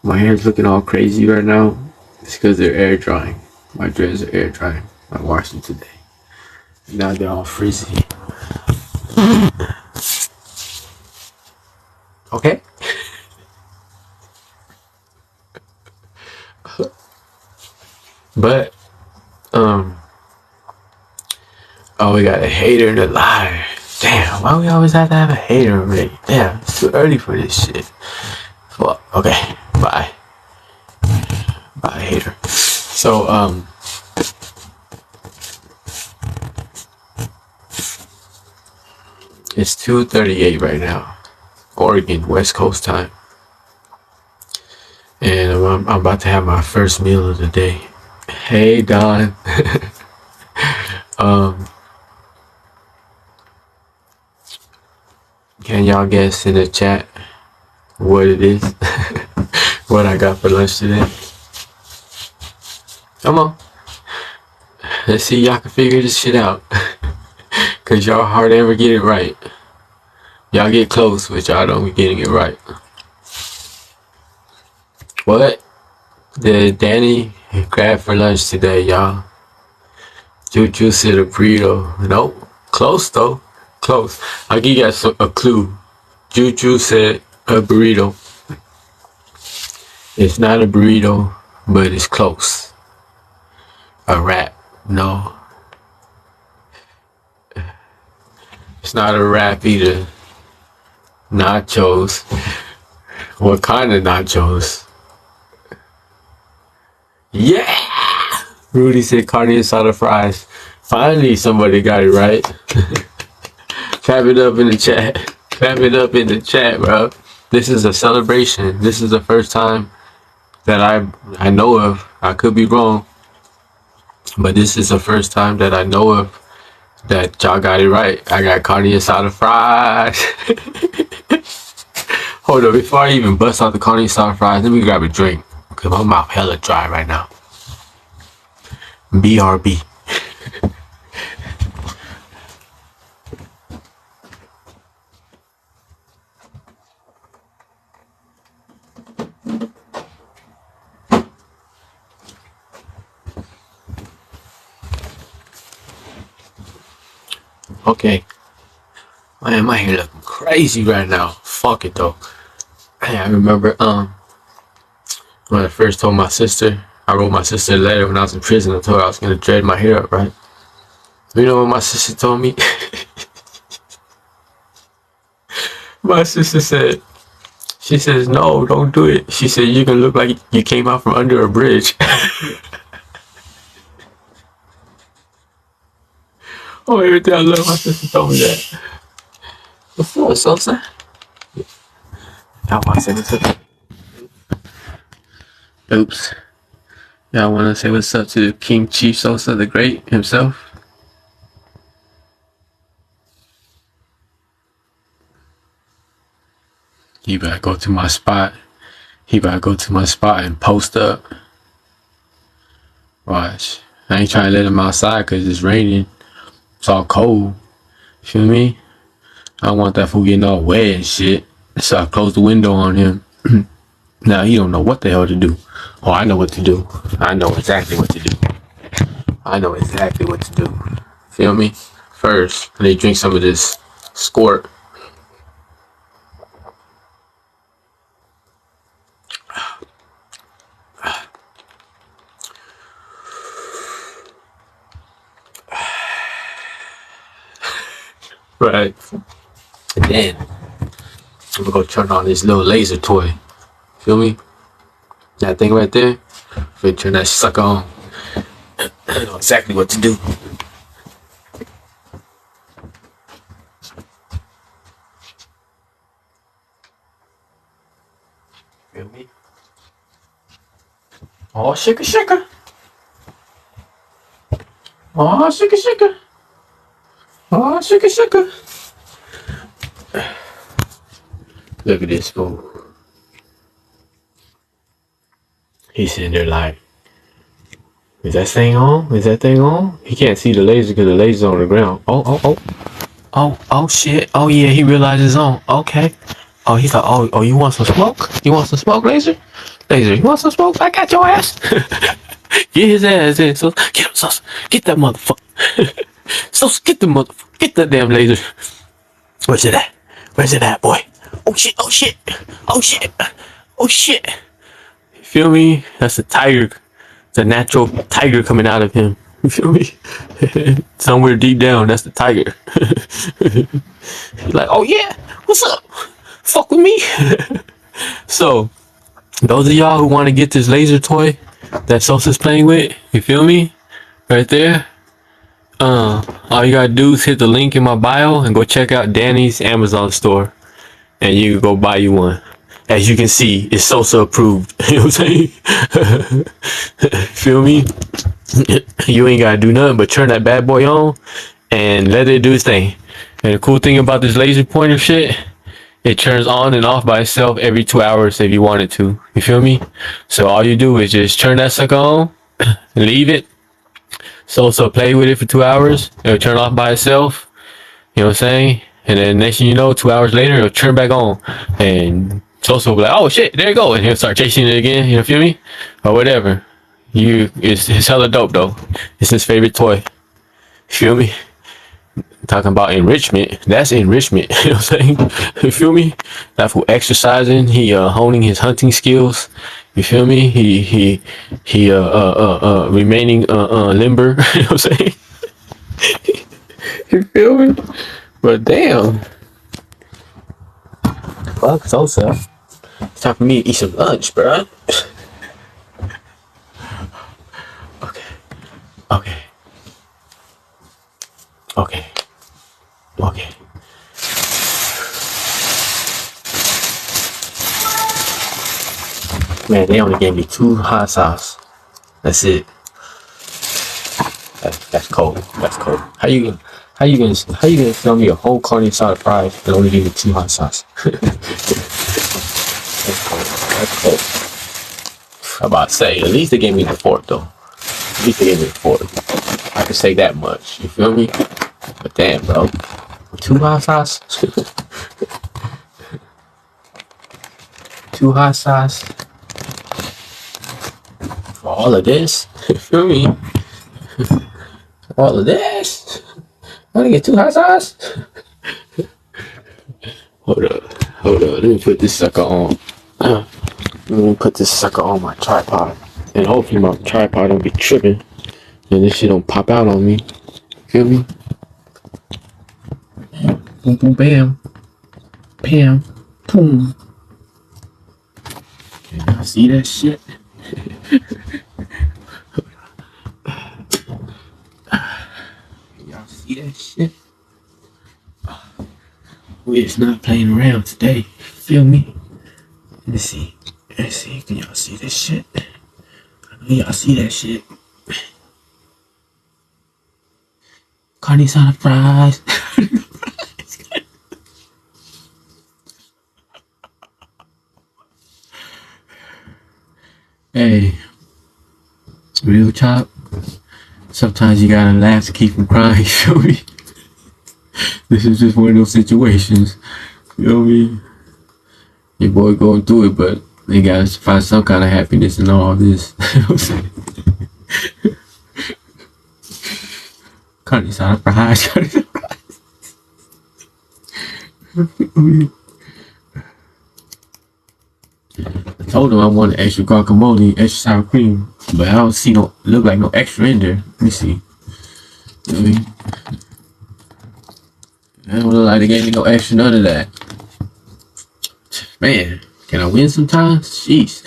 My hair's looking all crazy right now. It's because they're air drying. My dreads are air drying. I washed them today. Now they're all frizzy. Okay. But oh, we got a hater in the live. Damn, why we always have to have a hater already? Damn, it's too early for this shit. Well, okay, bye. Bye, hater. So, it's 2:38 right now, Oregon, West Coast time. And I'm about to have my first meal of the day. Hey, Don. Can y'all guess in the chat what it is? What I got for lunch today? Come on. Let's see y'all can figure this shit out. Cause y'all hardly ever get it right. Y'all get close, but y'all don't be getting it right. What did Danny grab for lunch today, y'all? Juju said a burrito. Nope. Close though. Close. I'll give you guys a clue. Juju said a burrito. It's not a burrito, but it's close. A wrap. No. It's not a wrap either. Nachos. What kind of nachos? Yeah! Rudy said carne asada fries. Finally somebody got it right. Clap it up in the chat. Clap it up in the chat, bro. This is a celebration. This is the first time that I know of. I could be wrong. But this is the first time that I know of that y'all got it right. I got carne asada fries. Hold on, before I even bust out the carne asada fries, let me grab a drink. Cause my mouth hella dry right now. BRB. Okay. Man, my hair looking crazy right now. Fuck it though. Hey, I remember when I first told my sister, I wrote my sister a letter when I was in prison. I told her I was gonna dread my hair up, right? You know what my sister told me? My sister said, she says, no, don't do it. She said, you're gonna look like you came out from under a bridge. Oh, everything I love, my sister told me that. What's up, Sosa? Y'all wanna say what's up? Oops. Y'all wanna say what's up to King Chief Sosa the Great himself? He better go to my spot. He better go to my spot and post up. Watch. I ain't trying to let him outside because it's raining. It's all cold. Feel me? I don't want that fool getting all wet and shit. So I closed the window on him. Now he don't know what the hell to do. Oh, I know what to do. I know exactly what to do. I know exactly what to do. Feel me? First, let me drink some of this squirt. Right. And then I'm gonna go turn on this little laser toy. Feel me? That thing right there. I'm gonna turn that sucker on. I know exactly what to do. Feel me? Oh, shaker, shaker. Oh, shaker, shaker. Oh, shaker, shaker. Look at this fool. He's sitting there like, is that thing on? Is that thing on? He can't see the laser because the laser's on the ground. Oh, oh, oh. Oh, oh shit. Oh yeah, he realizes it's on. Okay. Oh, he thought, oh, you want some smoke? You want some smoke, Laser? Laser, you want some smoke? I got your ass. Get his ass in, so get him, so get that motherfucker. So get the motherfucker, get that damn Laser. Where's it at? Where's it at, boy? Oh shit! Oh shit! Oh shit! Oh shit! You feel me? That's a tiger, the natural tiger coming out of him. You feel me? Somewhere deep down, that's the tiger. He's like, oh yeah, what's up? Fuck with me. So, those of y'all who want to get this laser toy that Sosa's playing with, you feel me? Right there. All you gotta do is hit the link in my bio and go check out Danny's Amazon store, and you can go buy you one. As you can see, it's Sosa approved. You know what I'm saying? Feel me? You ain't gotta do nothing but turn that bad boy on and let it do its thing. And the cool thing about this laser pointer shit, it turns on and off by itself every 2 hours if you want it to. You feel me? So all you do is just turn that sucker on, leave it. So play with it for 2 hours. It'll turn off by itself. You know what I'm saying? And then next thing you know, 2 hours later, it'll turn back on. And so will be like, oh shit, there you go. And he'll start chasing it again. You know, feel me? Or whatever. It's hella dope though. It's his favorite toy. Feel me? Talking about enrichment, that's enrichment. You know what I'm saying? You feel me? That for exercising, he honing his hunting skills. You feel me? He remaining limber. You know what I'm saying? You feel me? But damn, fuck Sosa. It's time for me to eat some lunch, bro. Okay. Man, they only gave me 2 hot sauce. That's it. That's cold. That's cold. How you gonna sell me a whole carne asada fries and only give me 2 hot sauce? That's cold. That's cold. I'm about to say, at least they gave me the fork though. At least they gave me the fork. I can say that much. You feel me? But damn, bro. 2 hot sauce. 2 hot sauce. For all of this. You feel me? All of this. I only get 2 hot sauce. Hold up. Let me put this sucker on. Let me put this sucker on my tripod. And hopefully my tripod don't be tripping. And this shit don't pop out on me. Feel me? Boom, boom, bam. Bam. Boom. Can y'all see that shit? Y'all see that shit? We is not playing around today. Feel me? Let's see. Can y'all see this shit? I know y'all see that shit. Carne asada fries. Hey, real talk. Sometimes you gotta laugh to keep from crying. You feel me? This is just one of those situations. You know me? Your boy going through it, but they gotta find some kind of happiness in all this. You know what I'm saying? Carne asada fries. I told him I wanted extra guacamole, extra sour cream, but I don't see look like no extra in there. Let me see. You know what I mean? I don't look like they gave me no extra, none of that. Man, can I win sometimes? Jeez.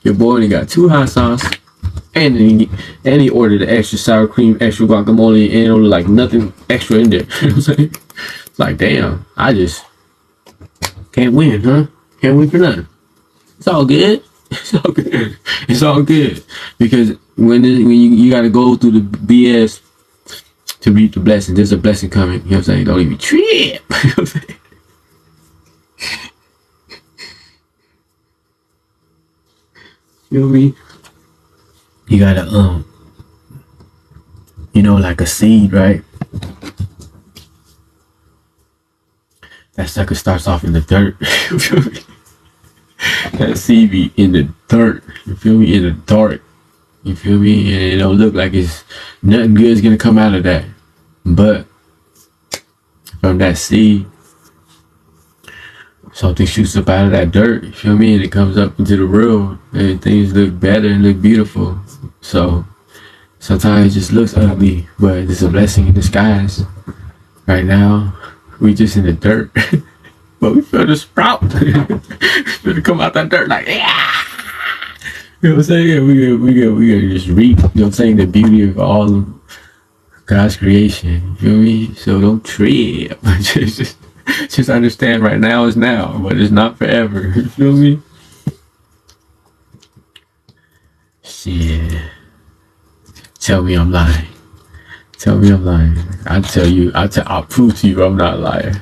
Your boy only got 2 hot sauce, and he ordered the extra sour cream, extra guacamole, and it don't look like nothing extra in there. You know what I'm saying? It's like, damn, I just can't win, huh? Can't win for nothing. It's all good. It's all good. It's all good. Because when you gotta go through the BS to reap the blessing, there's a blessing coming. You know what I'm saying? Don't even trip. You know what I'm saying? You know what I mean? You gotta like a seed, right? That sucker starts off in the dirt. You feel me? That seed be in the dirt. You feel me? In the dark. You feel me? And it don't look like it's nothing good is gonna come out of that. But from that seed, something shoots up out of that dirt. You feel me? And it comes up into the world, and things look better and look beautiful. So sometimes it just looks ugly, but it's a blessing in disguise. Right now, we just in the dirt, but we feel the sprout. Feel to come out that dirt like, yeah. You know what I'm saying? We gotta just reap. You know what I'm saying? The beauty of all of God's creation. You feel me? So don't trip. just understand. Right now is now, but it's not forever. You feel me? Shit. Tell me I'm lying. Tell me I'm lying. I'll prove to you I'm not lying.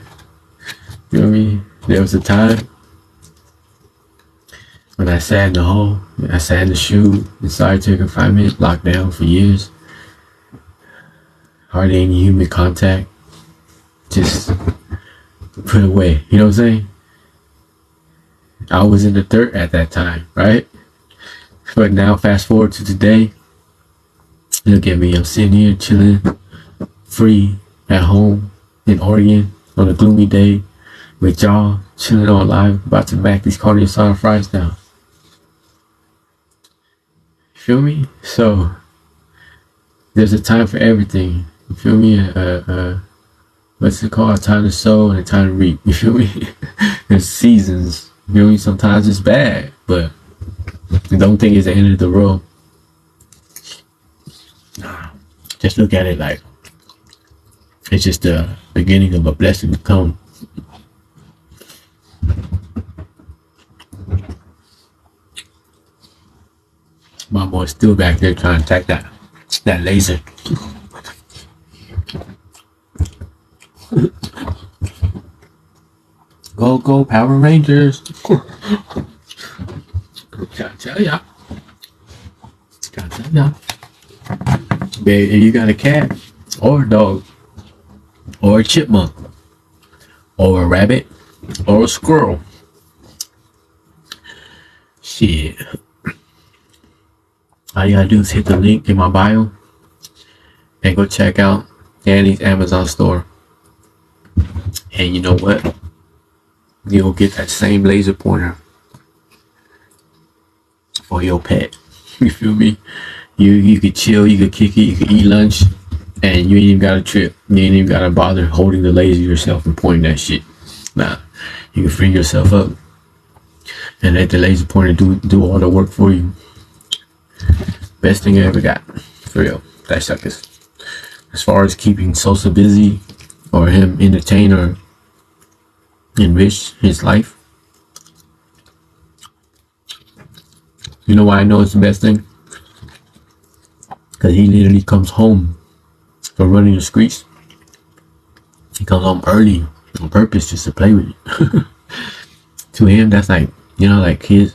You know what I mean? There was a time when I sat in the hole, I sat in the shoe, inside to confinement, locked down for years. Hardly any human contact. Just put away. You know what I'm saying? I was in the dirt at that time, right? But now fast forward to today. Look at me, I'm sitting here chilling, free, at home, in Oregon, on a gloomy day, with y'all, chilling on live, about to back these carne asada fries down. Feel me? So, there's a time for everything. You feel me? What's it called? A time to sow and a time to reap. You feel me? There's seasons. You feel me? Sometimes it's bad, but don't think it's the end of the world. Just look at it like it's just the beginning of a blessing to come. My boy's still back there trying to attack that laser. Go Power Rangers. Gotta tell ya. Baby, if you got a cat or a dog or a chipmunk or a rabbit or a squirrel, shit, all you gotta do is hit the link in my bio and go check out Danny's Amazon store. And you know what? You'll get that same laser pointer for your pet. You feel me? You could chill, you could kick it, you could eat lunch, and you ain't even gotta trip. You ain't even gotta bother holding the laser yourself and pointing that shit. Nah, you can free yourself up and let the laser pointer do all the work for you. Best thing I ever got, for real. That suckers. As far as keeping Sosa busy or him entertain or enrich his life, you know why I know it's the best thing? Because he literally comes home from running the streets. He comes home early on purpose just to play with you. To him, that's like, you know, like kids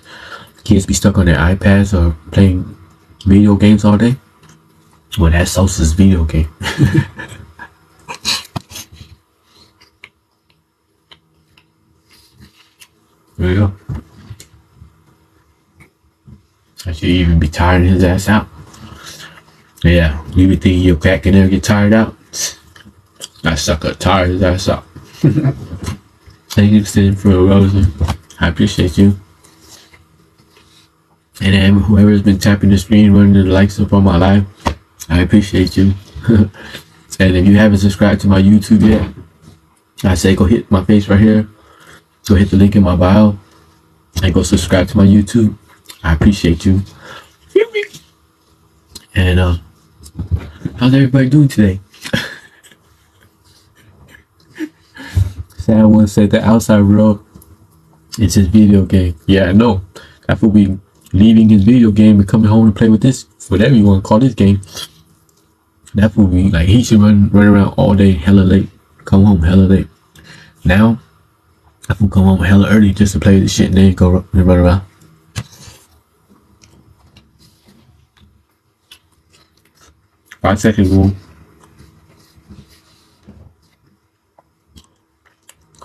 be stuck on their iPads or playing video games all day. Well, that's Sosa's video game. There you go. I should even be tiring his ass out. Yeah, you be thinking your cat can never get tired out? That sucker tired his ass out. Thank you for sitting for a rose. I appreciate you. And then whoever's been tapping the screen, running the likes up on my live, I appreciate you. And if you haven't subscribed to my YouTube yet, I say go hit my face right here. Go hit the link in my bio and go subscribe to my YouTube. I appreciate you. And how's everybody doing today? Sad one said the outside world, it's his video game. Yeah, I know. That will be leaving his video game and coming home and play with this, whatever you want to call this game. That will be like he should run around all day hella late, come home hella late. Now I will come home hella early just to play with this shit and then go and run around. Five-second rule.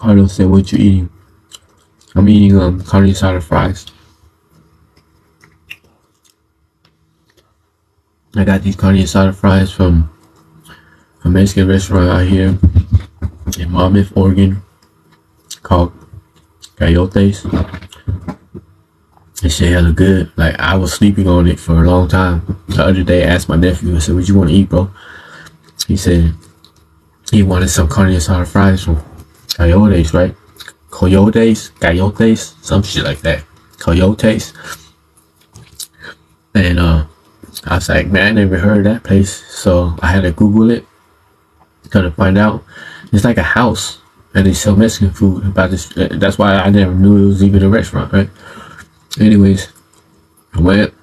Carlos said, "What you eating?" I'm eating carne asada fries. I got these carne asada fries from a Mexican restaurant out here in Monmouth, Oregon, called Coyotes. This shit hella good. Like, I was sleeping on it for a long time. The other day, I asked my nephew, I said, "What you want to eat, bro?" He said he wanted some carne asada fries from Coyotes, right? Coyotes, some shit like that. Coyotes. And I was like, man, I never heard of that place. So I had to Google it, kind of find out. It's like a house, and they sell Mexican food. About this, that's why I never knew it was even a restaurant, right? Anyways, I went.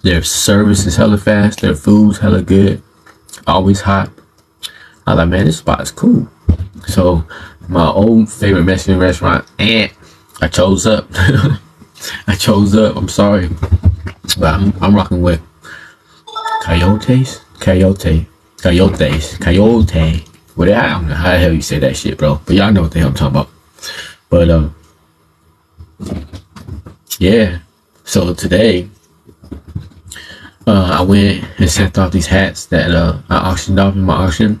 Their service is hella fast. Their food's hella good. Always hot. I was like, man, this spot is cool. So my old favorite Mexican restaurant, and I chose up. I chose up. I'm sorry, but I'm rocking with Coyotes. Well, I don't know how the hell you say that shit, bro. But y'all know what the hell I'm talking about. But yeah. So today, I went and sent off these hats that I auctioned off in my auction,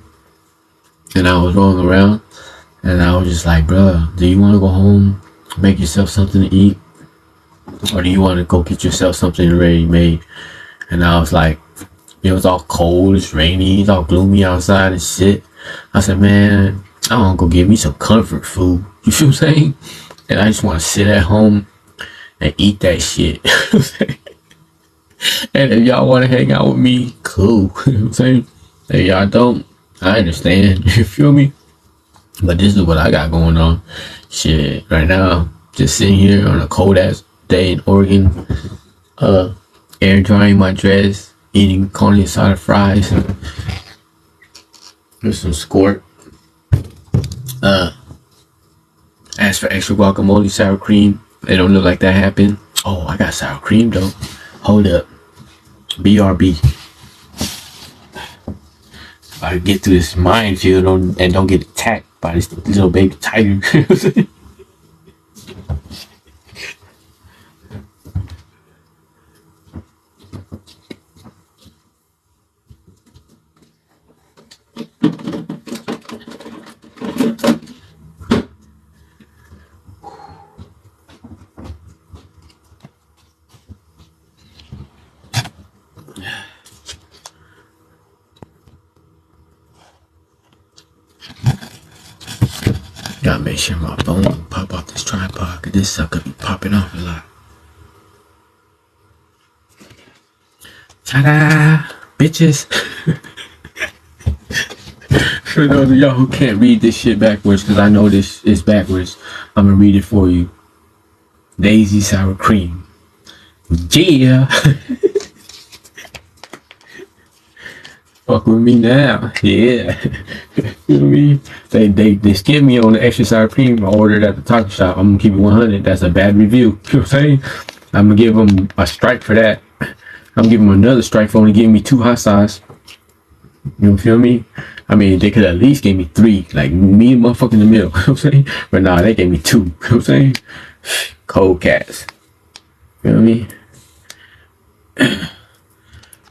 and I was rolling around, and I was just like, bro, do you want to go home, make yourself something to eat, or do you want to go get yourself something already made? And I was like, it was all cold, it's rainy, it's all gloomy outside and shit. I said, man, I want to go get me some comfort food. You feel what I'm saying? And I just want to sit at home and eat that shit. And if y'all want to hang out with me, cool. You know what I'm saying? If y'all don't, I understand. You feel me? But this is what I got going on. Shit, right now, just sitting here on a cold ass day in Oregon, air drying my dress, eating carne asada fries with some squirt. Ask for extra guacamole, sour cream. It don't look like that happened. Oh, I got sour cream though. Hold up. BRB. If I get through this minefield and don't get attacked by this little baby tiger. Gotta make sure my phone don't pop off this tripod, cause this sucker be popping off a lot. Ta-da! Bitches! For those of y'all who can't read this shit backwards, cause I know this is backwards, I'm gonna read it for you. Daisy sour cream. Yeah! Fuck with me now. Yeah. You know what I mean? They skip me on the extra sour cream I ordered at the taco shop. I'm gonna keep it 100. That's a bad review. You know what I'm saying? I'm gonna give them a strike for that. I'm giving them another strike for only giving me 2 hot sauce. You feel me? I mean, they could at least give me 3. Like, me and motherfucker in the middle. You know what I'm saying? But nah, they gave me 2. You know what I'm saying? Cold cats. You know what I mean?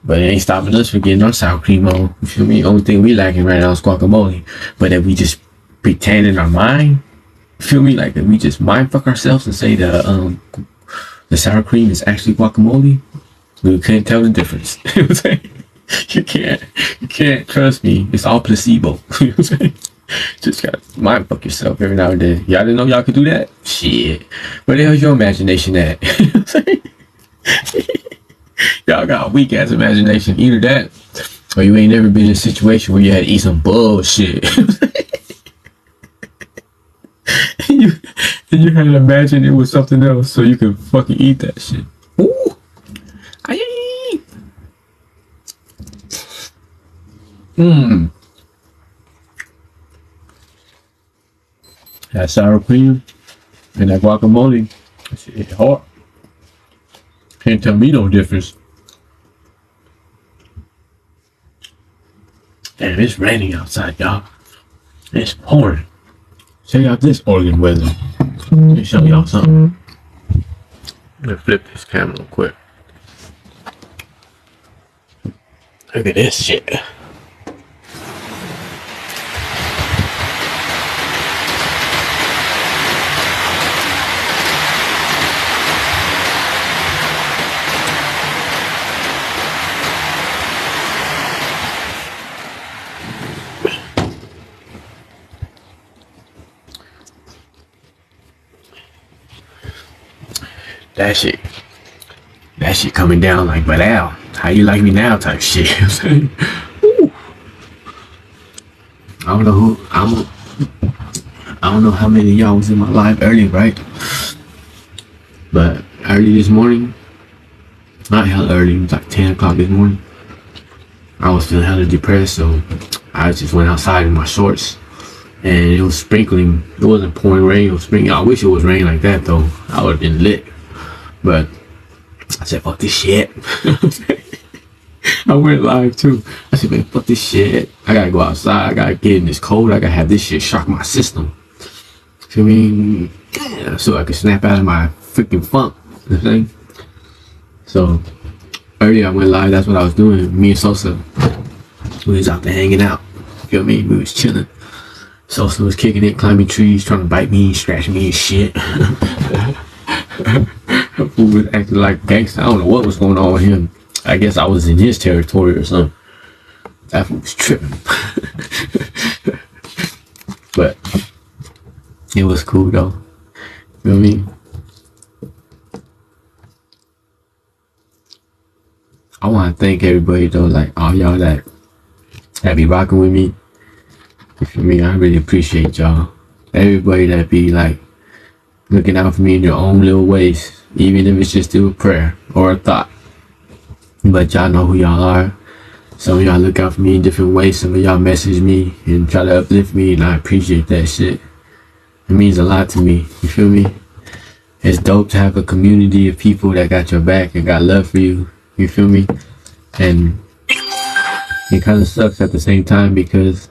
But it ain't stopping us from getting our sour cream on. You feel me? Only thing we lacking right now is guacamole. But if we just pretend in our mind, you feel me? Like if we just mind fuck ourselves and say the sour cream is actually guacamole, we couldn't tell the difference. You know what I'm saying? You can't trust me. It's all placebo. You know what I'm saying? Just gotta mind fuck yourself every now and then. Y'all didn't know y'all could do that? Shit. Where the hell's your imagination at? You know what I'm saying? Y'all got a weak ass imagination. Either that, or you ain't never been in a situation where you had to eat some bullshit. And you had to imagine it was something else so you could fucking eat that shit. Ooh. Aye. That sour cream and that guacamole, that shit hit hard. Can't tell me no difference. Damn, it's raining outside, y'all. It's pouring. Check out this Oregon weather. Let me show y'all something. Let me flip this camera real quick. Look at this shit. That shit coming down like, but Al, how you like me now type shit. You know what I'm saying? I don't know how many of y'all was in my live early, right? But early this morning, not hella early, it was like 10 o'clock this morning. I was feeling hella depressed, so I just went outside in my shorts. And it was sprinkling. It wasn't pouring rain, it was sprinkling. I wish it was rain like that though. I would have been lit. But I said, fuck this shit. I went live too. I said, man, fuck this shit. I gotta go outside. I gotta get in this cold. I gotta have this shit shock my system. I mean, yeah, so I could snap out of my freaking funk. You know what I'm saying? So earlier I went live. That's what I was doing. Me and Sosa, we was out there hanging out. You feel me? We was chilling. Sosa was kicking it, climbing trees, trying to bite me, scratch me and shit. Fool was acting like gangster. I don't know what was going on with him. I guess I was in his territory or something. That fool was tripping. But it was cool though. You know what I mean? I want to thank everybody though, like all y'all that be rocking with me. You feel me? I really appreciate y'all. Everybody that be like looking out for me in your own little ways, even if it's just through a prayer or a thought. But y'all know who y'all are. Some of y'all look out for me in different ways. Some of y'all message me and try to uplift me, and I appreciate that shit. It means a lot to me. You feel me? It's dope to have a community of people that got your back and got love for you. You feel me? And it kind of sucks at the same time because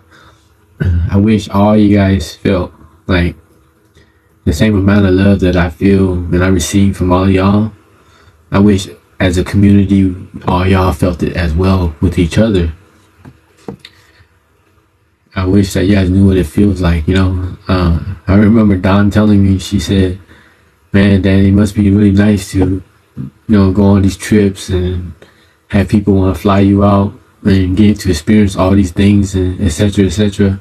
I wish all you guys felt like the same amount of love that I feel and I receive from all of y'all. I wish as a community all y'all felt it as well with each other. I wish that you guys knew what it feels like, you know. I remember Dawn telling me, she said, man, Danny, it must be really nice to, you know, go on these trips and have people want to fly you out and get to experience all these things and etc. etc.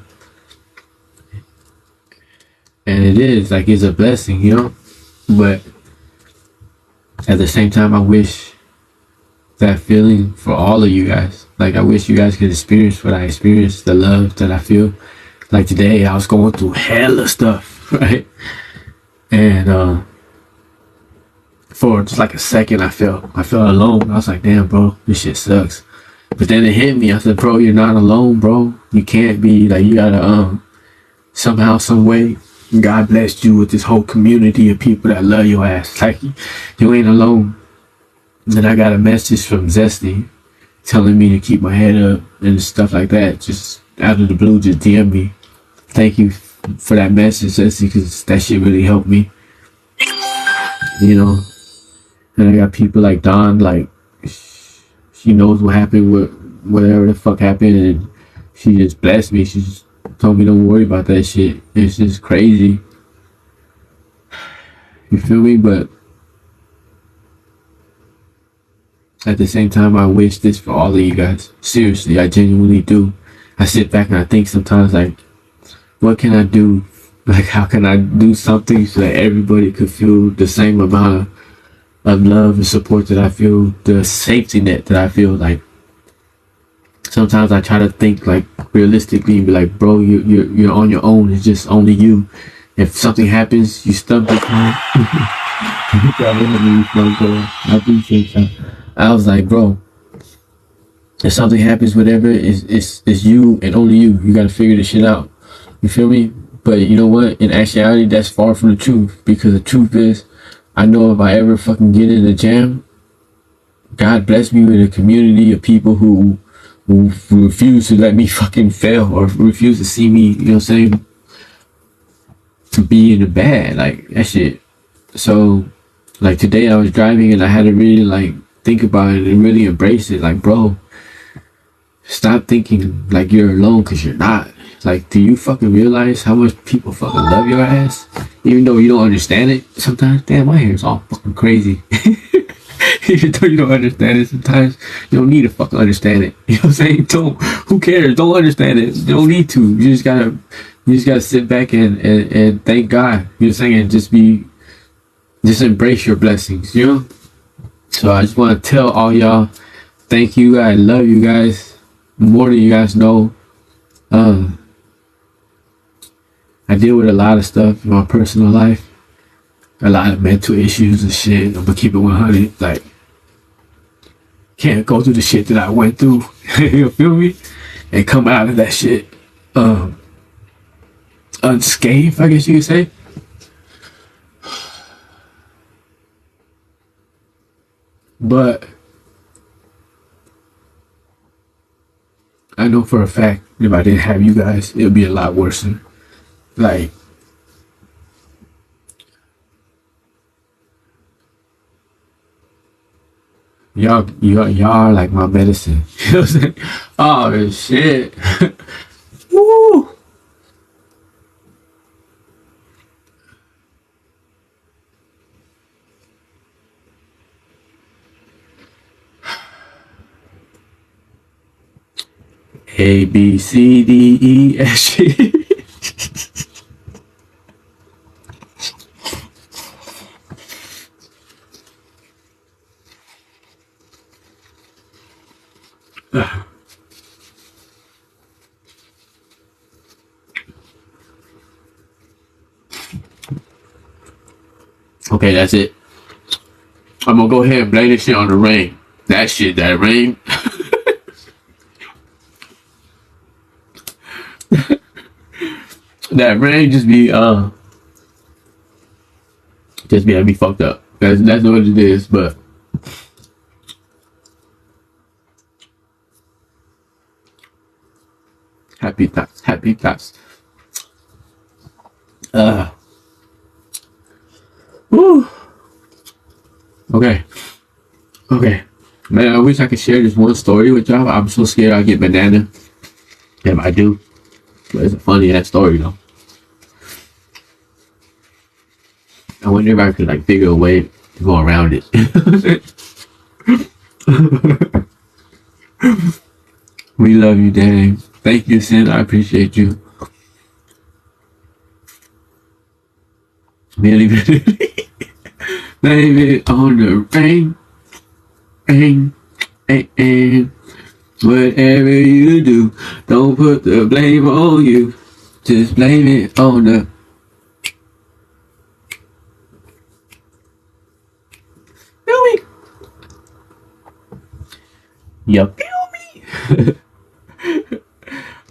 And it is, like, it's a blessing, you know. But at the same time, I wish that feeling for all of you guys. Like, I wish you guys could experience what I experienced, the love that I feel. Like today, I was going through hella stuff, right? And for just like a second, I felt alone. I was like, damn, bro, this shit sucks. But then it hit me. I said, bro, you're not alone, bro. You can't be. Like, you gotta somehow, some way, God blessed you with this whole community of people that love your ass. Like, you ain't alone. And then I got a message from Zesty telling me to keep my head up and stuff like that. Just out of the blue, just DM me. Thank you for that message, Zesty, because that shit really helped me. You know? And I got people like Dawn, like, she knows what happened with whatever the fuck happened, and she just blessed me. She just told me don't worry about that shit. It's just crazy. You feel me? But at the same time, I wish this for all of you guys. Seriously, I genuinely do. I sit back and I think sometimes, like, what can I do? Like, how can I do something so that everybody could feel the same amount of love and support that I feel, the safety net that I feel? Like, sometimes I try to think like realistically and be like, bro, you're on your own. It's just only you. If something happens, you stumble. I appreciate that. I was like, bro, if something happens, whatever, it's you and only you. You gotta figure this shit out. You feel me? But you know what? In actuality, that's far from the truth, because the truth is, I know if I ever fucking get in a jam, God bless me with a community of people who refuse to let me fucking fail or refuse to see me, you know what I'm saying, be in the bad, like that shit. So, like today I was driving and I had to really like think about it and really embrace it. Like, bro, stop thinking like you're alone because you're not. Like, do you fucking realize how much people fucking love your ass? Even though you don't understand it sometimes. Damn, my hair's all fucking crazy. Even though you don't understand it sometimes, you don't need to fucking understand it. You know what I'm saying? Don't. Who cares? Don't understand it. You don't need to. You just gotta sit back and thank God. You know what I'm saying? And just embrace your blessings. You know. So I just want to tell all y'all, thank you. I love you guys more than you guys know. I deal with a lot of stuff in my personal life, a lot of mental issues and shit. I'm gonna keep it 100. Like, can't go through the shit that I went through. You feel me? And come out of that shit unscathed, I guess you could say. But I know for a fact if I didn't have you guys, it would be a lot worse. Like, y'all are like my medicine. You know what I'm saying? Oh shit. Woo. A B C D E F G. Okay, that's it. I'm gonna go ahead and blame this shit on the rain. That rain. That rain just be having me fucked up. That's what it is. But happy thoughts. Woo. Okay. Man, I wish I could share this one story with y'all. I'm so scared I'll get banana. If I do. But it's a funny ass story though. I wonder if I could like figure a way to go around it. We love you, dang. Thank you, Sin. I appreciate you. Blame it on the rain. Whatever you do, don't put the blame on you. Just blame it on the. Feel me? You feel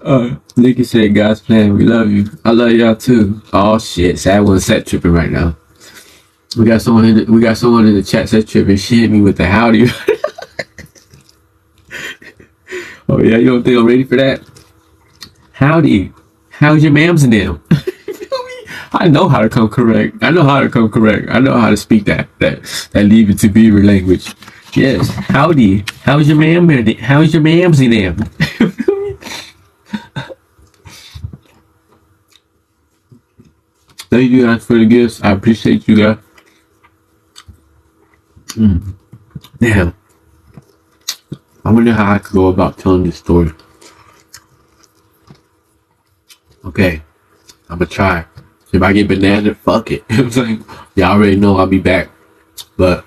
me? Nikki said, God's plan. We love you. I love y'all too. Oh shit, sad one set tripping right now. We got someone in the chat set tripping. She hit me with the howdy. Oh yeah, you don't think I'm ready for that? Howdy. How's your mams and them? I know how to come correct. I know how to speak that leave it to beaver language. Yes. Howdy. How's your mams and them? Thank you guys for the gifts. I appreciate you guys. Damn. I wonder how I could go about telling this story. Okay. I'm gonna try. If I get banana, fuck it. I'm saying, y'all already know I'll be back. But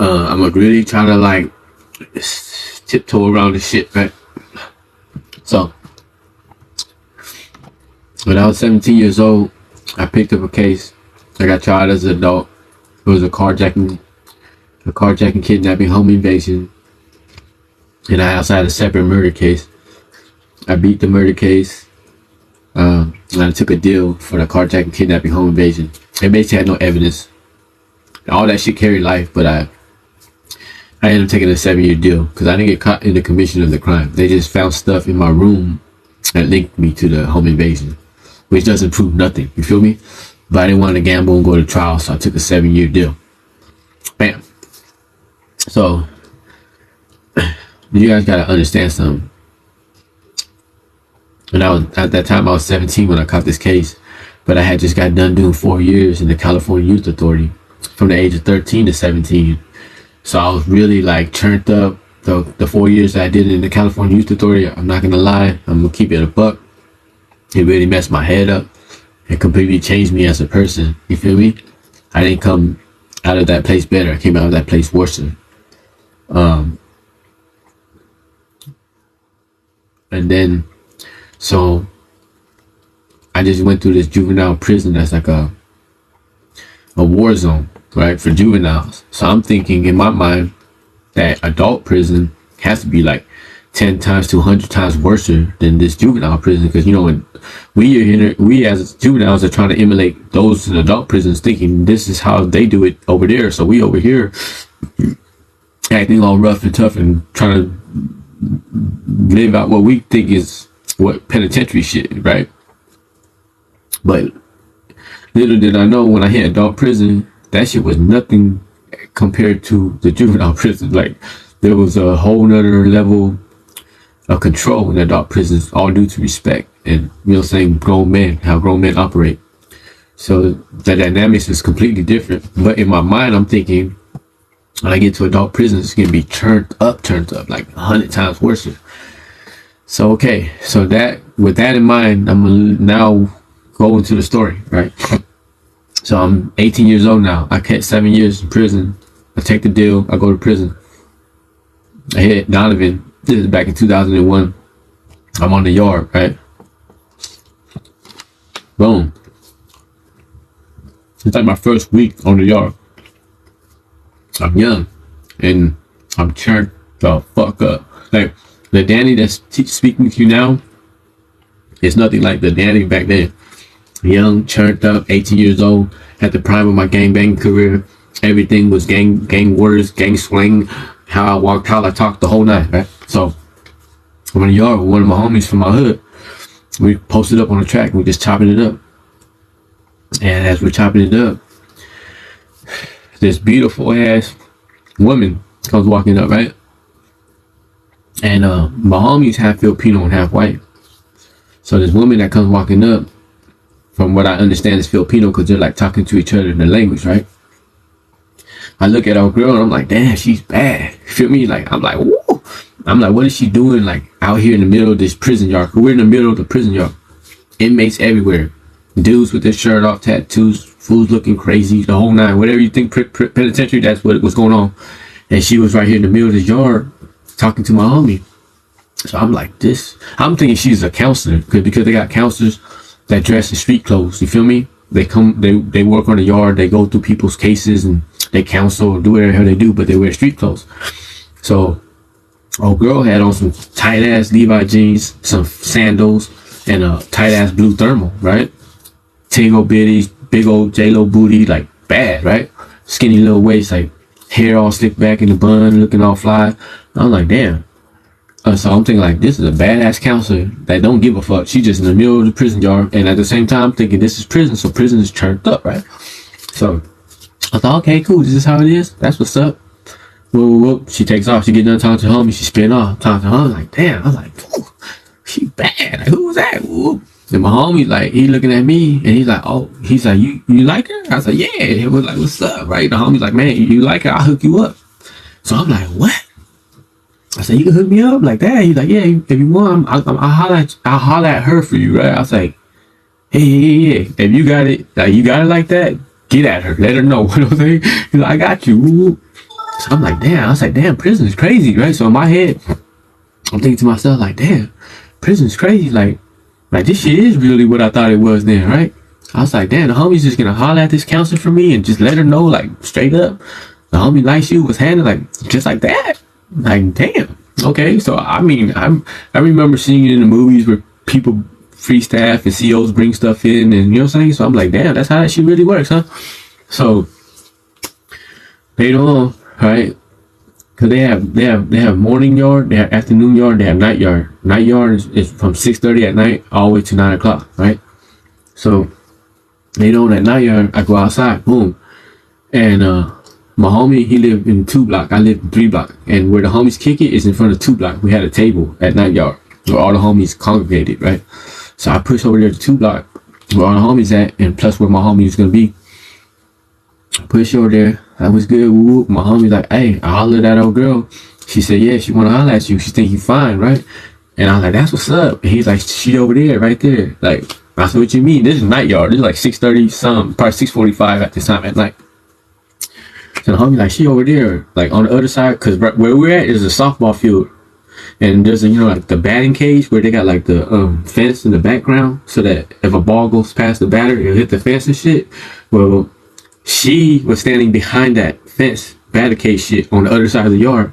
I'm gonna really try to like tiptoe around this shit, right? So when I was 17 years old, I picked up a case. I got tried as an adult. It was a carjacking, kidnapping, home invasion. And I also had a separate murder case. I beat the murder case. And I took a deal for the carjacking, kidnapping, home invasion. They basically had no evidence. All that shit carried life, but I ended up taking a 7-year deal because I didn't get caught in the commission of the crime. They just found stuff in my room that linked me to the home invasion. which doesn't prove nothing. You feel me? But I didn't want to gamble and go to trial, so I took a 7-year deal. Bam. So you guys gotta understand something. And I was at that time I was 17 when I caught this case, but I had just got done doing 4 years in the California Youth Authority from the age of 13 to 17. So I was really like turned up. The 4 years that I did in the California Youth Authority, I'm not gonna lie, I'm gonna keep it a buck. It really messed my head up. It completely changed me as a person. You feel me? I didn't come out of that place better. I came out of that place worse. And then, so I just went through this juvenile prison that's like a war zone, right, for juveniles. So I'm thinking in my mind that adult prison has to be like 10 times to 100 times worse than this juvenile prison, because you know when we as juveniles are trying to emulate those in adult prisons, thinking this is how they do it over there, so we over here acting all rough and tough and trying to live out what we think is what penitentiary shit, right? But little did I know, when I hit adult prison, that shit was nothing compared to the juvenile prison. Like, there was a whole nother level of control in adult prisons, all due to respect and, you know, saying grown men, how grown men operate. So the dynamics is completely different. But in my mind, I'm thinking when I get to adult prison, it's gonna be turned up like 100 times worse. So okay, so that with that in mind, I'm gonna now go into the story, right? So I'm 18 years old now. I catch 7 years in prison. I take the deal. I go to prison. I hit Donovan. This is back in 2001. I'm on the yard, right? Boom. It's like my first week on the yard. I'm young and I'm turned the fuck up. Like, the Danny that's speaking to you now is nothing like the Danny back then. Young, turned up, 18 years old, at the prime of my gangbang career. Everything was gang words, gang slang, how I walked, how I talked, the whole night, right? So I'm in the yard with one of my homies from my hood. We posted up on the track and we're just chopping it up. And as we're chopping it up, this beautiful ass woman comes walking up, right? And my homie's half Filipino and half white. So this woman that comes walking up, from what I understand, is Filipino, because they're like talking to each other in the language, right? I look at our girl and I'm like, damn, she's bad. You feel me? Like, I'm like, whoa. I'm like, what is she doing like out here in the middle of this prison yard? We're in the middle of the prison yard. Inmates everywhere. Dudes with their shirt off, tattoos, fools looking crazy, the whole nine. Whatever you think penitentiary, that's what was going on. And she was right here in the middle of the yard talking to my homie. So I'm like, this. I'm thinking she's a counselor, because they got counselors that dress in street clothes. You feel me? They come, they work on the yard, they go through people's cases and they counsel or do whatever they do, but they wear street clothes. So old girl had on some tight ass Levi jeans, some sandals, and a tight ass blue thermal, right? Tingle bitties, big old J-Lo booty, like bad, right? Skinny little waist, like hair all slicked back in the bun, looking all fly. I'm like, damn. So I'm thinking like, this is a badass counselor that don't give a fuck. She's just in the middle of the prison yard, and at the same time thinking this is prison, so prison is turned up, right? So I thought, okay, cool, this is how it is. That's what's up. Whoop. She takes off. She get done talking to homie. She spin off. Talking to her. I'm like, damn. I'm like, ooh, she bad. Like, who was that? Whoop. And my homie, like, he looking at me, and he's like, oh, he's like, you like her? I was like, yeah. He was like, what's up, right? The homie's like, man, you like her? I'll hook you up. So I'm like, what? I said, you can hook me up like that? He's like, yeah, if you want, I'll holler at her for you, right? I was like, hey, if you got it, like that, get at her, let her know. What I'm saying? He's like, I got you. Woo. So I'm like, damn. I was like, damn, prison is crazy, right? So in my head, I'm thinking to myself, like, damn, prison is crazy. Like this shit is really what I thought it was then, right? I was like, damn, the homie's just gonna holler at this counselor for me and just let her know, like, straight up, the homie likes you, was handled like just like that. Like, damn. Okay, so I mean, I remember seeing it in the movies where people, free staff and COs bring stuff in, and you know what I'm saying. So I'm like, damn, that's how that shit really works, huh? So later on, right? Because they have morning yard, they have afternoon yard, they have night yard. Night yard is from 6:30 at night all the way to 9 o'clock, right? So later on that night, I go outside, boom, and my homie, he lived in 2 block. I lived in 3 block, and where the homies kick it is in front of 2 block. We had a table at Night Yard where all the homies congregated, right? So I push over there to 2 block where all the homies at, and plus where my homie was gonna be. Push over there. That was good. Woo. My homie's like, hey, I hollered at that old girl. She said, yeah, she wanna holler at you. She think you fine, right? And I was like, that's what's up. And he's like, she over there, right there. Like, I said, what you mean? This is Night Yard. This is like 6:30 something, probably 6:45 at this time at night. So the homie like, she over there, like on the other side, cause where we're at is a softball field, and there's a, you know, like the batting cage where they got like the fence in the background, so that if a ball goes past the batter, it'll hit the fence and shit. Well, she was standing behind that fence, batting cage shit on the other side of the yard,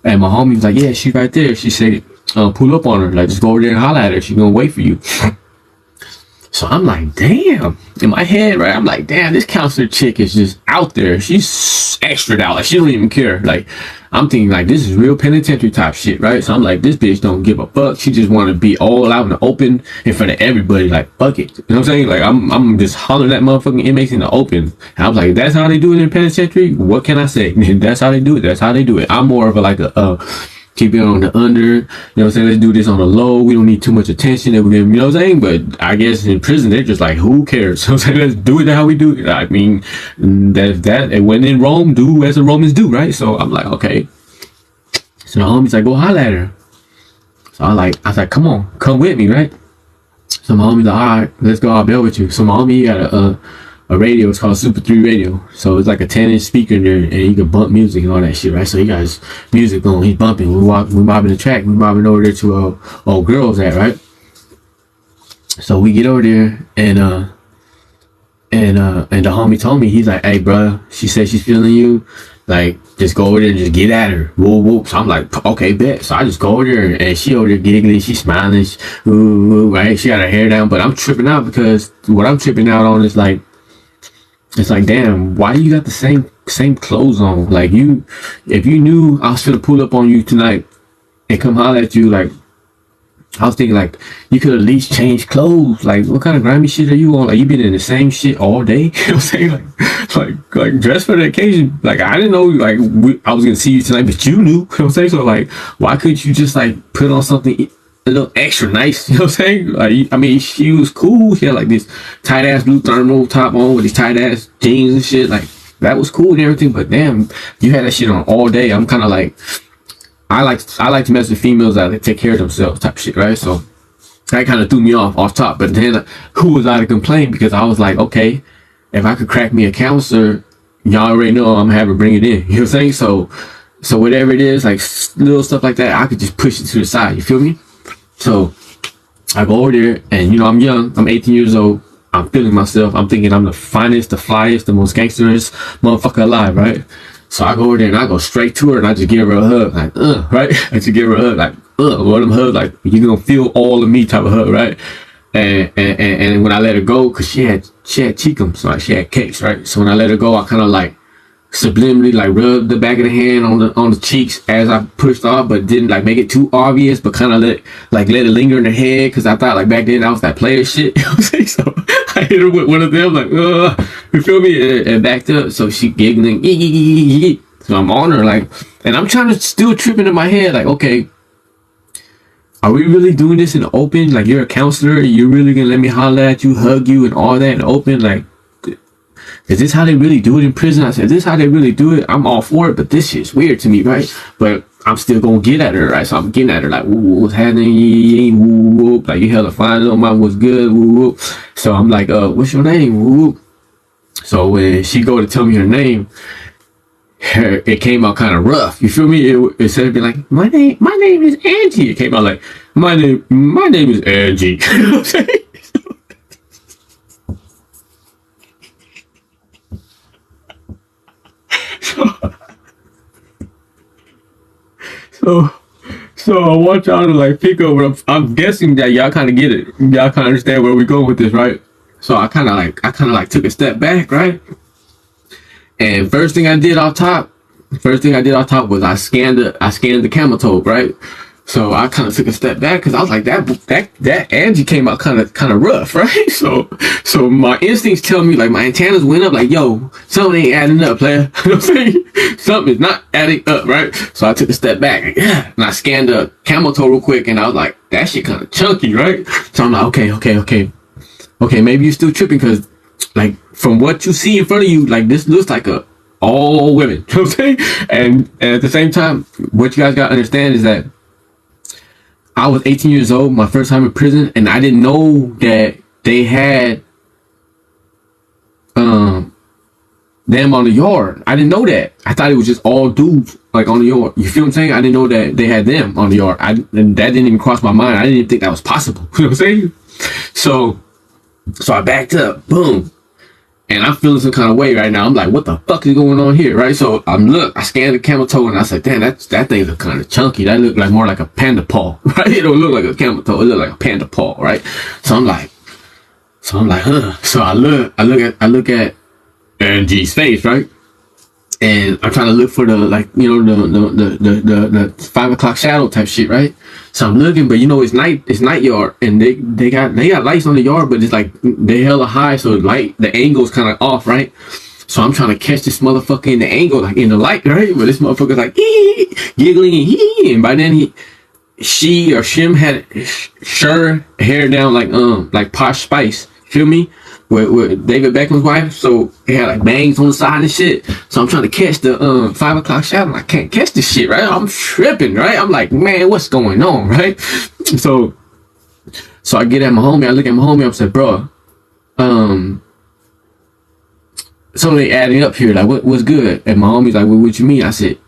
and my homie was like, yeah, she's right there. She said, pull up on her, like just go over there and holler at her. She's gonna wait for you. So I'm like, damn. In my head, right? I'm like, damn, this counselor chick is just out there. She's extra out. Like, she don't even care. Like, I'm thinking, like, this is real penitentiary type shit, right? So I'm like, this bitch don't give a fuck. She just want to be all out in the open in front of everybody. Like, fuck it. You know what I'm saying? Like, I'm just hollering at motherfucking inmates in the open. And I was like, that's how they do it in penitentiary? What can I say? That's how they do it. That's how they do it. I'm more of a, like, keep it on the under, you know what I'm saying? Let's do this on the low. We don't need too much attention. You know what I'm saying? But I guess in prison, they're just like, who cares? So I'm saying, let's do it how we do it. I mean, that and when in Rome, do as the Romans do, right? So I'm like, okay. So the homie's like, go holler at her. So I was like, come on, come with me, right? So my homie's like, all right, let's go. I'll bail with you. So my homie got a radio. It's called Super 3 radio. So it's like a 10-inch speaker in there, and he can bump music and all that shit, right? So he got his music on. He's bumping. We mobbing the track. We mobbing over there to old girls at, right? So we get over there, and the homie told me, he's like, hey, bro, she said she's feeling you. Like, just go over there and just get at her. Whoop, whoop. So I'm like, okay, bet. So I just go over there, and she over there giggling. She's smiling. Right? She got her hair down, but I'm tripping out because what I'm tripping out on is like, it's like, damn, why you got the same clothes on? Like, if you knew I was gonna pull up on you tonight and come holler at you, like, I was thinking, like, you could at least change clothes. Like, what kind of grimy shit are you on? Like, you been in the same shit all day? You know what I'm saying? Like dress for the occasion. Like, I didn't know, like, I was gonna see you tonight, but you knew. You know what I'm saying? So, like, why couldn't you just, like, put on something a little extra nice? You know what I'm saying? Like, I mean, she was cool. She had, like, this tight-ass blue thermal top on with these tight-ass jeans and shit. Like, that was cool and everything, but damn, you had that shit on all day. I'm kind of like, I like to mess with females that take care of themselves type shit, right? So that kind of threw me off top. But then who was I to complain? Because I was like, okay, if I could crack me a counselor, y'all already know I'm gonna have her bring it in. You know what I'm saying? So whatever it is, like little stuff like that, I could just push it to the side. You feel me? So I go over there, and you know, I'm young. I'm 18 years old. I'm feeling myself. I'm thinking I'm the finest, the flyest, the most gangsterest motherfucker alive, right? So I go over there and I go straight to her and I just give her a hug, like, right? I just give her a hug, like, one of them hugs, like, you're gonna feel all of me type of hug, right? And when I let her go, cause she had cheekums, so like she had cakes, right? So when I let her go, I kind of like subliminally like rubbed the back of the hand on the cheeks as I pushed off, but didn't like make it too obvious, but kind of let it linger in her head, cause I thought like back then I was that player shit. You know what I'm saying? So I hit her with one of them, like, you feel me? And backed up, so she giggling. So I'm on her, like, and I'm trying to still tripping in my head, like, okay, are we really doing this in the open? Like, you're a counselor, you're really gonna let me holler at you, hug you, and all that in the open? Like, is this how they really do it in prison? I said, is this how they really do it? I'm all for it, but this shit's weird to me, right? But I'm still gonna get at her, right? So I'm getting at her, like, what's happening? Woo, like, you hella fine, little mom, what's good? Woo. So I'm like, what's your name? Woo. So when she go to tell me her name, it came out kind of rough. You feel me? Instead of being like, my name is Angie, it came out like, my name is Angie. You know what I'm saying? So I want y'all to like pick up what I'm guessing that y'all kind of get it. Y'all kind of understand where we're going with this, right? So I kind of like took a step back, right? And first thing I did off top was I scanned the camel toe, right? So I kind of took a step back because I was like, that Angie came out kind of rough, right? So my instincts tell me, like, my antennas went up, like, yo, something ain't adding up, player. You know what I'm saying? Something is not adding up, right? So I took a step back, like, yeah, and I scanned the camel toe real quick, and I was like, that shit kind of chunky, right? So I'm like, okay, maybe you're still tripping because, like, from what you see in front of you, like, this looks like a all women. You know what I'm saying? And at the same time, what you guys gotta understand is that I was 18 years old, my first time in prison, and I didn't know that they had them on the yard. I didn't know that. I thought it was just all dudes, like, on the yard. You feel what I'm saying? I didn't know that they had them on the yard. And that didn't even cross my mind. I didn't even think that was possible. You know what I'm saying? So I backed up, boom. And I'm feeling some kind of way right now. I'm like, what the fuck is going on here, right? So I scanned the camel toe, and I said, damn, that thing's kind of chunky. That looked like more like a panda paw, right? It don't look like a camel toe. It looked like a panda paw, right? So I'm like, huh. So I look at Angie's face, right? And I'm trying to look for the, like, you know, the 5 o'clock shadow type shit, right? So I'm looking, but you know, it's night yard, and they got lights on the yard, but it's like they hella high, so the angle's kind of off, right? So I'm trying to catch this motherfucker in the angle, like in the light, right? But this motherfucker's like giggling and by then Shim had sure hair down like Posh Spice, feel me? With David Beckham's wife, so it had like bangs on the side and shit. So I'm trying to catch the 5 o'clock shadow. I can't catch this shit, right? I'm tripping, right? I'm like, man, what's going on, right? So I get at my homie. I look at my homie. I said, bro, something adding up here. Like, what's good? And my homie's like, well, what you mean? I said,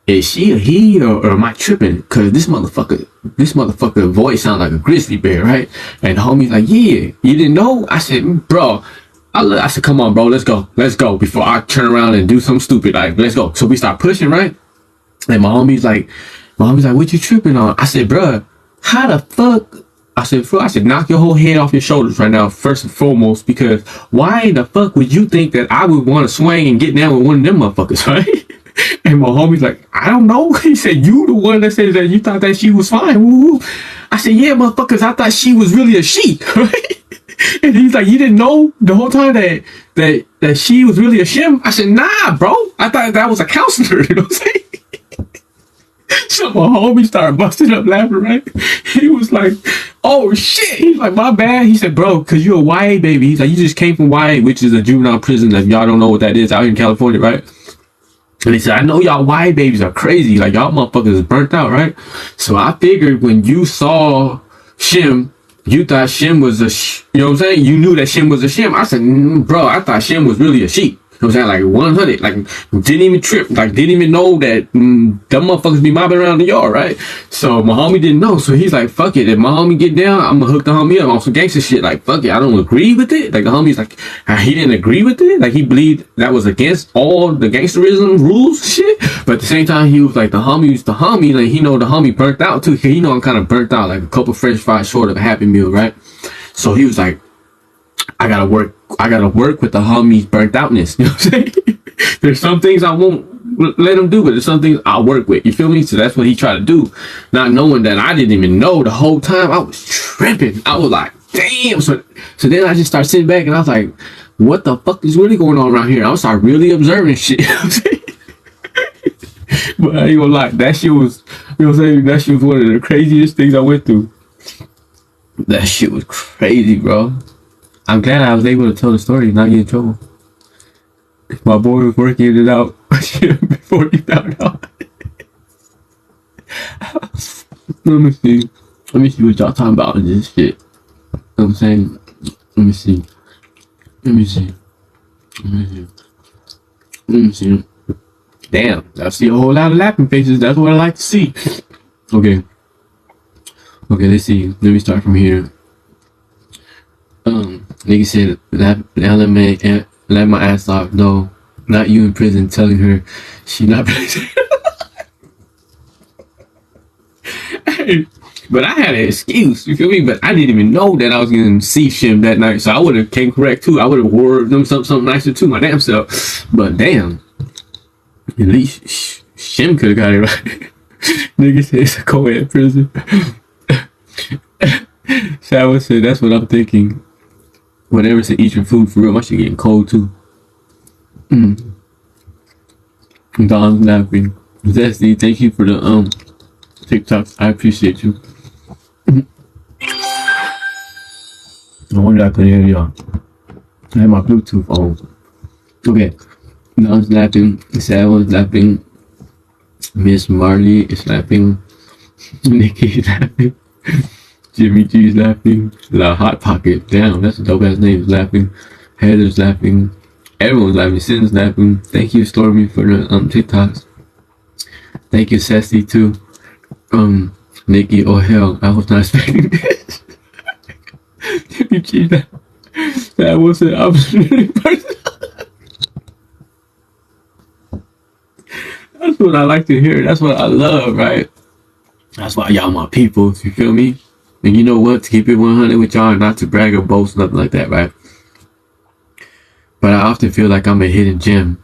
is she a he or am I tripping? Cause this motherfucker voice sounds like a grizzly bear, right? And the homie's like, yeah, you didn't know? I said, bro, I said, come on, bro, let's go before I turn around and do something stupid. Like, let's go. So we start pushing, right? And my homie's like, what you tripping on? I said, bro, how the fuck? I said, knock your whole head off your shoulders right now, first and foremost, because why the fuck would you think that I would want to swing and get down with one of them motherfuckers, right? And my homie's like, I don't know. He said, you the one that said that you thought that she was fine. Woo-woo. I said, yeah, motherfuckers, I thought she was really a she, right? And he's like, you didn't know the whole time that she was really a shim? I said, nah, bro. I thought that was a counselor, you know what I'm saying? So my homie started busting up laughing, right? He was like, oh shit. He's like, my bad. He said, bro, cause you're a YA baby. He's like, you just came from YA, which is a juvenile prison. If y'all don't know what that is, out here in California, right? And he said, I know y'all YA babies are crazy. Like, y'all motherfuckers is burnt out, right? So I figured when you saw Shim, you thought Shim was you know what I'm saying? You knew that Shim was a Shim. I said, bro, I thought Shim was really a sheep. You know what I'm saying? Like 100. Like, didn't even trip. Like, didn't even know that them motherfuckers be mobbing around the yard, right? So my homie didn't know. So he's like, fuck it. If my homie get down, I'm gonna hook the homie up on some gangster shit. Like, fuck it. I don't agree with it. Like, the homie's like, he didn't agree with it. Like, he believed that was against all the gangsterism rules shit. But at the same time, he was like, the hommie's the homie. Like, he know the homie burnt out too. He know I'm kind of burnt out. Like, a couple french fries short of a Happy Meal, right? So he was like, I gotta work with the homie's burnt outness. You know what I'm saying? There's some things I won't let him do, but there's some things I'll work with. You feel me? So that's what he tried to do, not knowing that I didn't even know the whole time. I was tripping. I was like, damn. So then I just started sitting back and I was like, what the fuck is really going on around here? I started really observing shit. You know what I'm saying? But I ain't gonna lie, that shit was, you know what I'm saying? That shit was one of the craziest things I went through. That shit was crazy, bro. I'm glad I was able to tell the story and not get in trouble. My boy was working it out before he found out. Let me see what y'all talking about in this shit. You know what I'm saying? Let me see. Damn, I see a whole lot of laughing faces. That's what I like to see. Okay, let's see. Let me start from here. Nigga said, let my ass off. No, not you in prison telling her she not prison. Hey, but I had an excuse, you feel me? But I didn't even know that I was gonna see Shim that night, so I would have came correct too. I would have wore them something nicer too, my damn self. But damn, at least Shim could have got it right. Nigga said it's a co-ed prison. Shower said that's what I'm thinking. Whenever it's eat your food for real, my shit getting cold too. Don's laughing. Zesty, thank you for the TikToks. I appreciate you. No wonder I couldn't hear y'all. I had my Bluetooth on. Okay. Don's laughing. Sarah was laughing. Miss Marley is laughing. Nikki is laughing. Jimmy G is laughing. La Hot Pocket. Damn, that's a dope ass name. Is laughing. Heather's laughing. Everyone's laughing. Sin's laughing. Thank you, Stormy, for the TikToks. Thank you, Sassy, too. Nikki, oh hell, I was not expecting this. Jimmy G, that was an absolute person. That's what I like to hear. That's what I love, right? That's why y'all my people, you feel me? And you know what? To keep it 100 with y'all, not to brag or boast, nothing like that, right? But I often feel like I'm a hidden gem.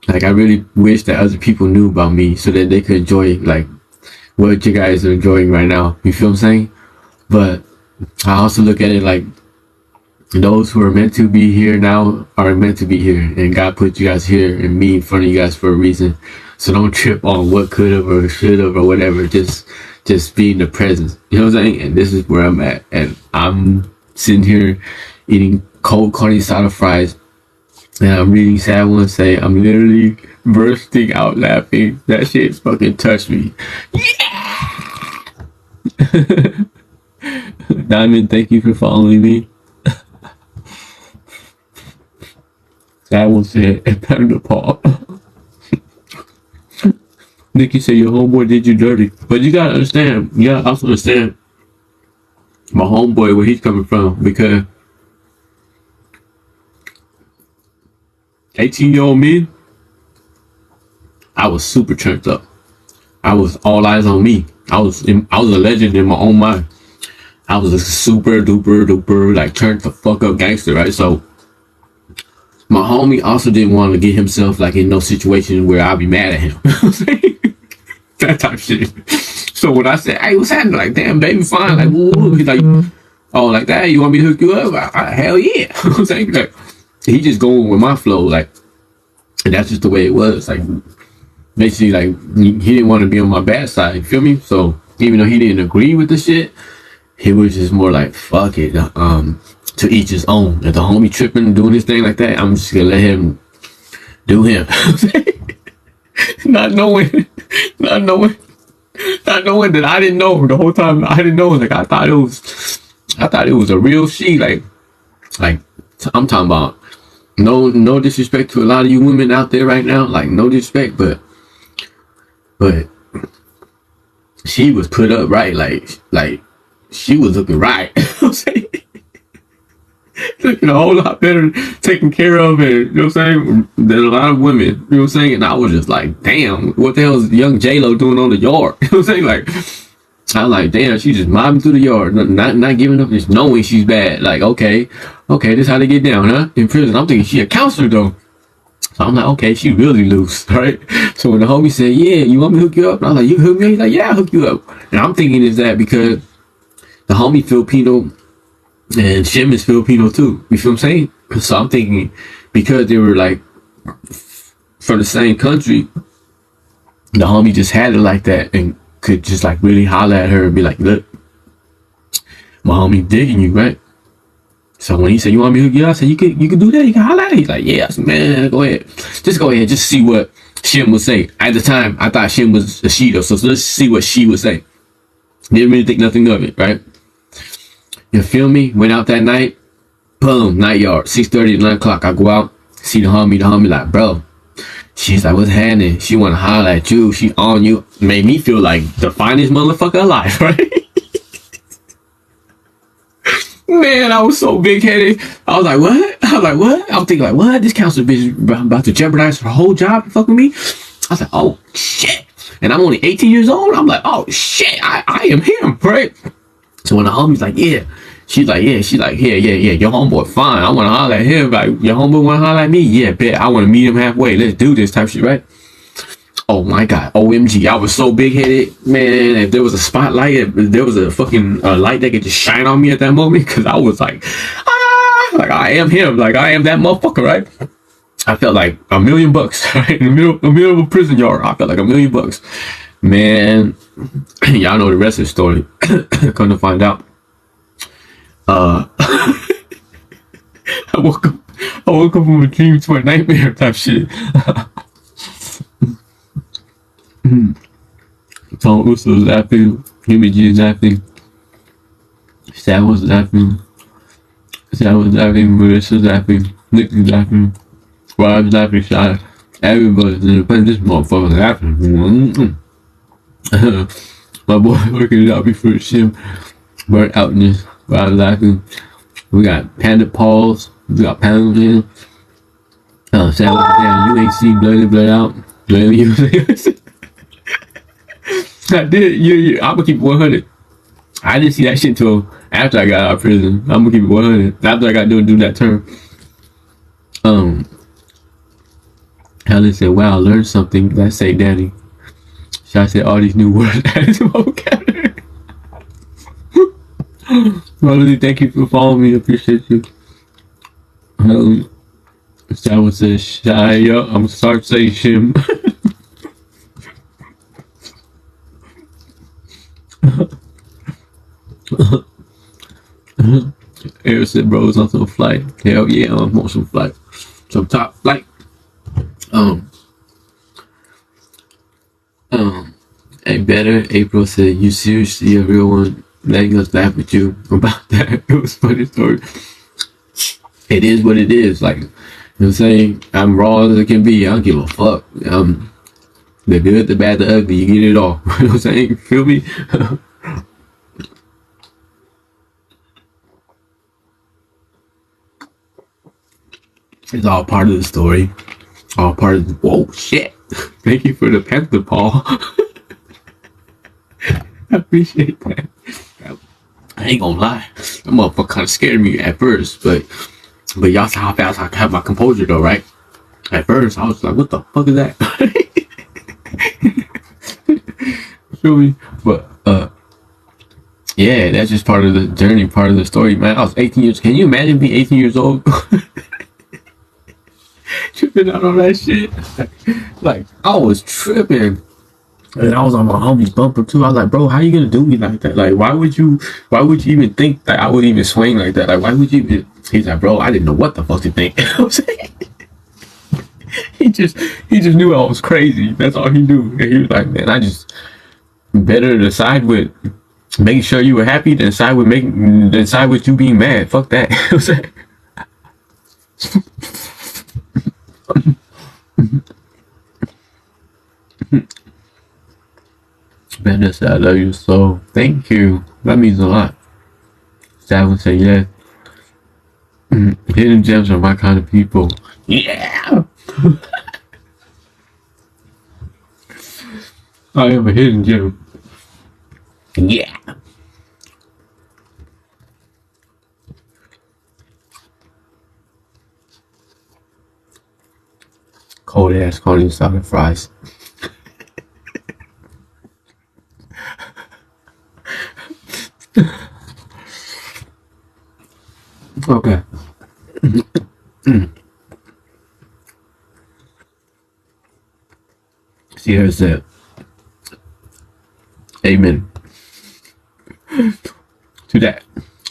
Like, I really wish that other people knew about me so that they could enjoy, like, what you guys are enjoying right now. You feel what I'm saying? But I also look at it like those who are meant to be here now are meant to be here. And God put you guys here and me in front of you guys for a reason. So don't trip on what could have or should have or whatever. Just be in the presence. You know what I'm saying? And this is where I'm at. And I'm sitting here eating cold carne asada fries. And I'm reading Sad One say, I'm literally bursting out laughing. That shit fucking touched me. Yeah! Diamond, thank you for following me. Sad One said, and patted the paw. Nikki said, your homeboy did you dirty. But you gotta understand, you gotta also understand my homeboy, where he's coming from, because 18-year-old me, I was super turned up. I was all eyes on me. I was a legend in my own mind. I was a super duper like turned the fuck up gangster, right? So my homie also didn't want to get himself like in no situation where I'll be mad at him. That type of shit. So when I said, hey, what's happening? Like, damn, baby, fine. Like, woo. He's like, oh, like that? You want me to hook you up? Hell yeah. I'm saying, like, he just going with my flow, like, and that's just the way it was. Like, basically, like, he didn't want to be on my bad side. You feel me? So even though he didn't agree with the shit, he was just more like, fuck it. To each his own. If the homie tripping and doing his thing like that, I'm just gonna let him do him. not knowing that I didn't know the whole time. I didn't know. Like, I thought it was a real she. Like I'm talking about. No disrespect to a lot of you women out there right now. Like, no disrespect, but she was put up right. Like she was looking right. You know what I'm saying? Looking a whole lot better, taken care of, and you know what I'm saying, than a lot of women. You know what I'm saying? And I was just like, damn, what the hell is young J-Lo doing on the yard? You know what I'm saying? Like, I'm like, damn, she just mobbing through the yard, not giving up, just knowing she's bad. Like, okay, this is how they get down, huh? In prison. I'm thinking she a counselor though. So I'm like, okay, she really loose, right? So when the homie said, yeah, you want me to hook you up? And I was like, you hook me up? He's like, yeah, I'll hook you up. And I'm thinking is that because the homie Filipino and Shim is Filipino too. You feel what I'm saying? So I'm thinking because they were like from the same country, the homie just had it like that and could just like really holler at her and be like, look, my homie digging you, right? So when he said, you want me to hook you up? I said, you could do that? You can holler at her? He's like, yeah. I said, man, go ahead. Just go ahead. Just see what Shim would say. At the time, I thought Shim was a she though. So let's see what she would say. Didn't really think nothing of it, right? You feel me? Went out that night. Boom, night yard. 6:30 to 9 o'clock. I go out, see the homie like, bro. She's like, what's happening? She want to holler at you. She on you. Made me feel like the finest motherfucker alive, right? Man, I was so big-headed. I was like, what? I'm thinking like, what? This counselor bitch about to jeopardize her whole job to fuck with me? I was like, oh, shit. And I'm only 18 years old. I'm like, oh, shit. I am him, right? So when the homie's like, yeah. She's like, yeah. Your homeboy fine. I want to holler at him. Like, your homeboy want to holler at me? Yeah, bet. I want to meet him halfway. Let's do this type shit, right? Oh my god, OMG, I was so big headed, man. If there was a spotlight, if there was a fucking light that could just shine on me at that moment, because I was like, ah, like I am him, like I am that motherfucker, right? I felt like $1,000,000, right? In the middle of a prison yard. I felt like $1,000,000. Man, y'all know the rest of the story. Come to find out. I woke up from a dream to a nightmare type shit. Tom Uso was laughing, Jimmy G is laughing, Sam was laughing, Marissa was laughing, Nick was laughing, Rob's laughing, Shot, everybody's in this motherfucker laughing. My boy working it out before the gym, burnt out in this, Rob laughing. We got Panda Paws, we got Panda in. Sam was down, you ain't seen blood out, blood you. I did. I'm gonna keep it 100. I didn't see that shit till after I got out of prison. I'm gonna keep it 100 after I got done do that term. Helen said, "Wow, I learned something." Let's say, Danny. Shai said, "All these new words added to my vocabulary." Melody, thank you for following me. Appreciate you. Shai said, "Shai, yo, I'm gonna start saying shim." Eric said, "Bro, it's on some flight." Hell yeah, I'm on some flight. Some top flight. Hey, better. April said, "You seriously a real one?" Letting us laugh at you about that. It was a funny story. It is what it is. Like, you know what I'm saying? I'm raw as it can be. I don't give a fuck. The good, the bad, the ugly, you get it all. You know what I'm saying? You feel me? It's all part of the story. All part of the, whoa, shit. Thank you for the panther paw. I appreciate that. I ain't gonna lie. That motherfucker kind of scared me at first, but y'all saw how fast I have my composure though, right? At first, I was like, what the fuck is that? Feel me? But, yeah, that's just part of the journey, part of the story, man. I was 18 years. Can you imagine being 18 years old? Tripping out on that shit. Like, I was tripping. And I was on my homie's bumper too. I was like, bro, how you gonna do me like that? Like, why would you even think that I would even swing like that? Like, why would you even? He's like, bro, I didn't know what the fuck to think. You know what I'm saying? he just knew I was crazy. That's all he knew. And he was like, man, I just better to side with making sure you were happy than side with you being mad. Fuck that. You know what I'm saying? Benda said, I love you so. Thank you. That means a lot. Savin said, yeah. Hidden gems are my kind of people. Yeah. I am a hidden gem. Yeah. Cold ass corny salad fries. Okay. Sierra said, amen to that.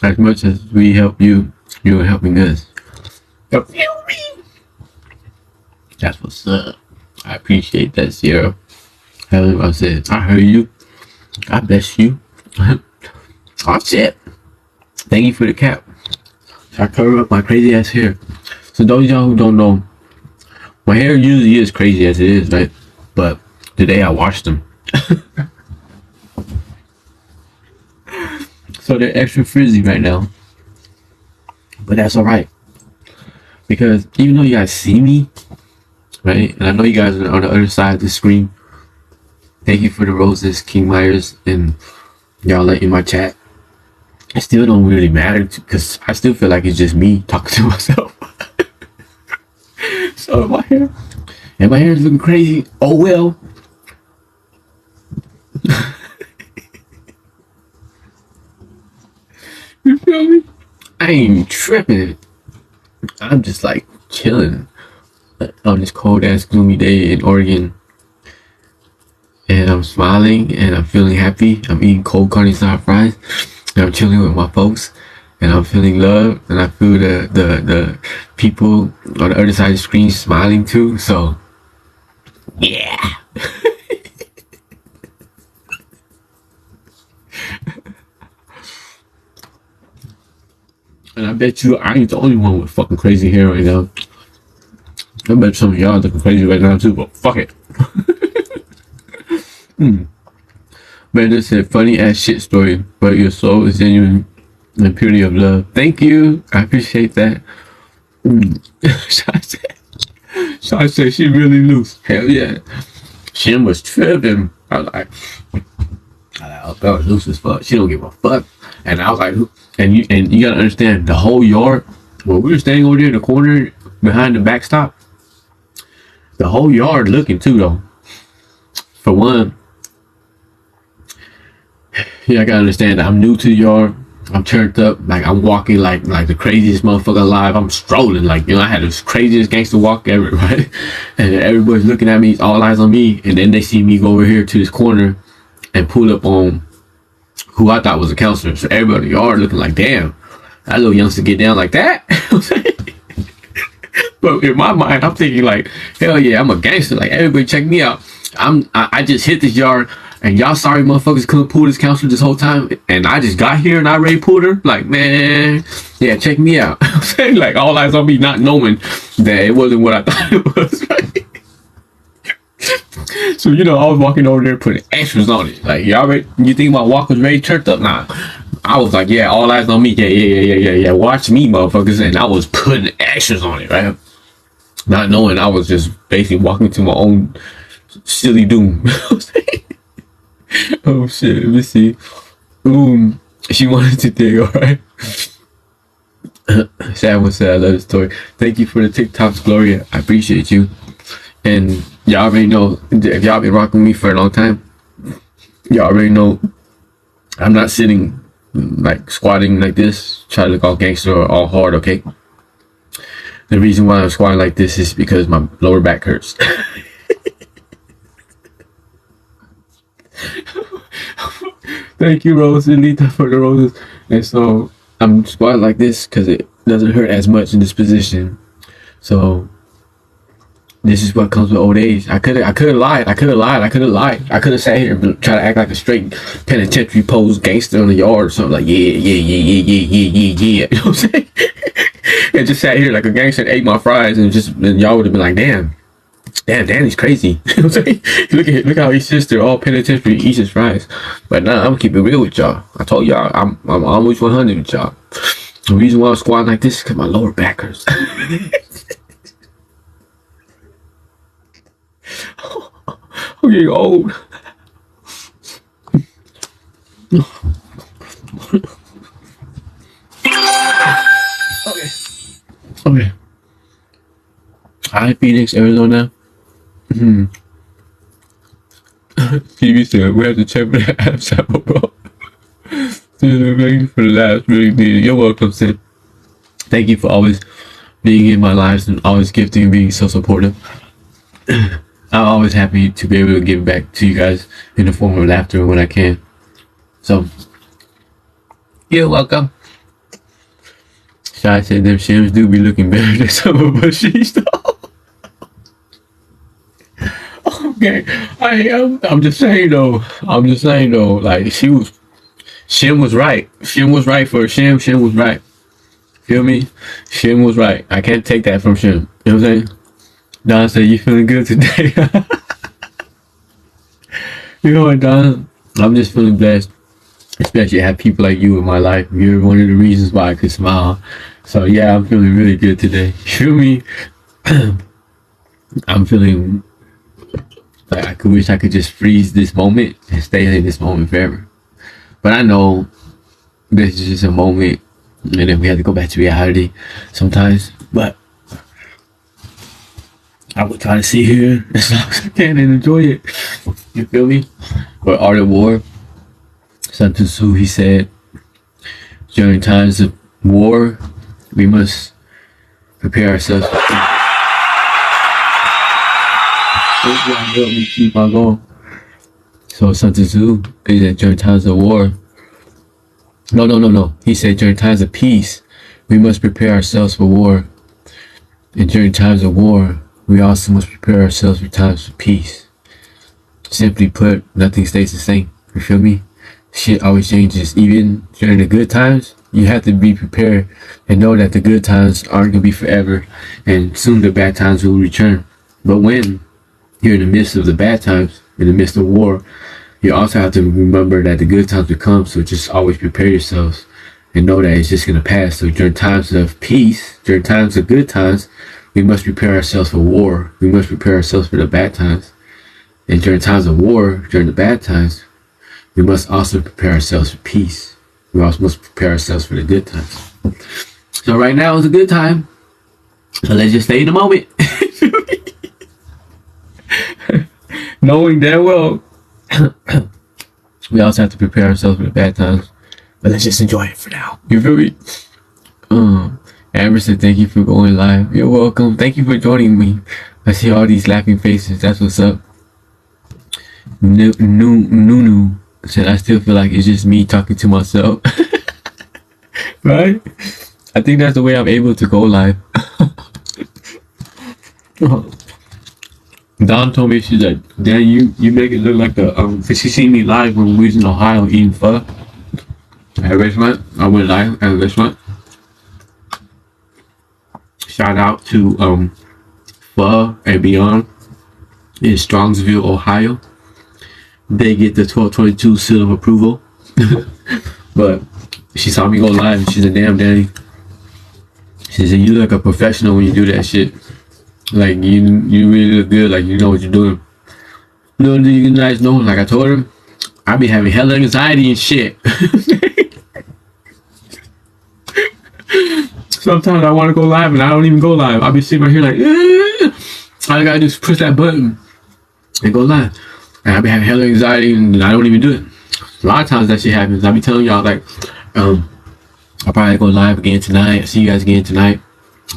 As much as we help you, you're helping us. You feel me? That's what's up. I appreciate that, Sierra. I said, I heard you. God bless you. Oh shit. Thank you for the cap. I cover up my crazy ass hair. So those of y'all who don't know, my hair usually is crazy as it is, right? But today I washed them. So they're extra frizzy right now. But that's alright. Because even though you guys see me, right? And I know you guys are on the other side of the screen. Thank you for the roses, King Myers, and y'all in my chat. It still don't really matter because I still feel like it's just me talking to myself. So my hair is looking crazy. Oh well, feel me? I ain't tripping. I'm just like chilling on this cold ass gloomy day in Oregon. And I'm smiling and I'm feeling happy. I'm eating cold carne asada fries. And I'm chilling with my folks. And I'm feeling love. And I feel the people on the other side of the screen smiling too. So, yeah. And I bet you I ain't the only one with fucking crazy hair right now. I bet some of y'all looking crazy right now too, but fuck it. Brandon said, funny ass shit story, but your soul is genuine and purity of love. Thank you. I appreciate that. Sean said she really loose. Hell yeah. Shim was tripping. I was like, loose as fuck. She don't give a fuck. And I was like, and you gotta understand, the whole yard, where we were standing over there in the corner behind the backstop, the whole yard looking too though. For one, yeah, I gotta understand that I'm new to the yard. I'm turned up, like I'm walking like the craziest motherfucker alive. I'm strolling, like, you know, I had the craziest gangster walk ever, right? And everybody's looking at me, it's all eyes on me, and then they see me go over here to this corner and pull up on who I thought was a counselor. So everybody in the yard looking like, damn, that little youngster get down like that. But in my mind, I'm thinking like, hell yeah, I'm a gangster. Like, everybody check me out. I just hit this yard, and y'all sorry motherfuckers couldn't pull this counselor this whole time, and I just got here and I already pulled her. Like, man, yeah, check me out. I'm saying, like, all eyes on me, not knowing that it wasn't what I thought it was. Right? So, you know, I was walking over there putting extras on it. Like, y'all ready? You think my walk was ready turned up? Nah. I was like, yeah, all eyes on me. Yeah. Watch me, motherfuckers. And I was putting extras on it, right? Not knowing I was just basically walking to my own silly doom. Oh shit, let me see. She wanted to dig, alright? Sam was said, I love the story. Thank you for the TikToks, Gloria. I appreciate you. And y'all already know, if y'all been rocking me for a long time, y'all already know I'm not sitting like squatting like this, trying to look all gangster or all hard, okay? The reason why I'm squatting like this is because my lower back hurts. Thank you, Rose and Lita, for the roses. And so I'm squatting like this because it doesn't hurt as much in this position. So this is what comes with old age. I could have lied. I could have sat here and tried to act like a straight penitentiary pose gangster in the yard or something, like yeah. You know what I'm saying? And just sat here like a gangster and ate my fries, and y'all would have been like, damn, Danny's crazy. You know what I'm saying? Look how he sits there all penitentiary, eats his fries. But nah, I'm gonna keep it real with y'all. I told y'all I'm almost 100 with y'all. The reason why I'm squatting like this is because my lower back hurts. I'm getting old. Okay. Hi, Phoenix, Arizona. TV said we have to check for the app sample, bro. Thank you for the laughs, really needed. You're welcome, Sid. Thank you for always being in my lives and always gifting and being so supportive. I'm always happy to be able to give back to you guys in the form of laughter when I can. So, you're welcome. Shai said them shims do be looking better than some of us she's though. Okay, I'm just saying though. Like Shim was right. Shim was right for Shim. Shim was right. Feel me? Shim was right. I can't take that from Shim. You know what I'm saying? Don said, you feeling good today? You know what, Don? I'm just feeling blessed. Especially to have people like you in my life. You're one of the reasons why I could smile. So yeah, I'm feeling really good today. Feel me? I'm feeling like I wish I could just freeze this moment and stay in this moment forever. But I know this is just a moment, and then we have to go back to reality sometimes. But I will try to sit here as long as I can and enjoy it. You feel me? But Art of War, Sun Tzu, he said, During times of war, we must prepare ourselves for peace. Help me keep on going. So something to do is that during times of war. No. He said during times of peace, we must prepare ourselves for war. And during times of war, we also must prepare ourselves for times of peace. Simply put, nothing stays the same. You feel me? Shit always changes. Even during the good times, you have to be prepared and know that the good times aren't going to be forever, and soon the bad times will return. But when you're in the midst of the bad times, in the midst of war, you also have to remember that the good times will come. So just always prepare yourselves and know that it's just going to pass. So during times of peace, during times of good times, we must prepare ourselves for war. We must prepare ourselves for the bad times. And during times of war, during the bad times, we must also prepare ourselves for peace. We also must prepare ourselves for the good times. So right now is a good time. So let's just stay in the moment. Knowing damn well we also have to prepare ourselves for the bad times. But let's just enjoy it for now. You feel me? Amber said, thank you for going live. You're welcome. Thank you for joining me. I see all these laughing faces. That's what's up. Nunu said, I still feel like it's just me talking to myself. Right? I think that's the way I'm able to go live. Dawn told me, she's like, Dan, you make it look like cause she seen me live when we was in Ohio eating pho at a restaurant. I went live at a restaurant. Shout out to Pho and Beyond in Strongsville, Ohio. They get the 1222 seal of approval. But she saw me go live and she's a damn Danny. She said, you look like a professional when you do that shit. Like you really look good, like you know what you're doing. You know, you guys know, like I told her, I be having hella anxiety and shit. Sometimes I want to go live and I don't even go live. I'll be sitting right here like, all I gotta do is push that button and go live. And I be having hella anxiety and I don't even do it. A lot of times that shit happens. I be telling y'all like, I'll probably go live again tonight. See you guys again tonight.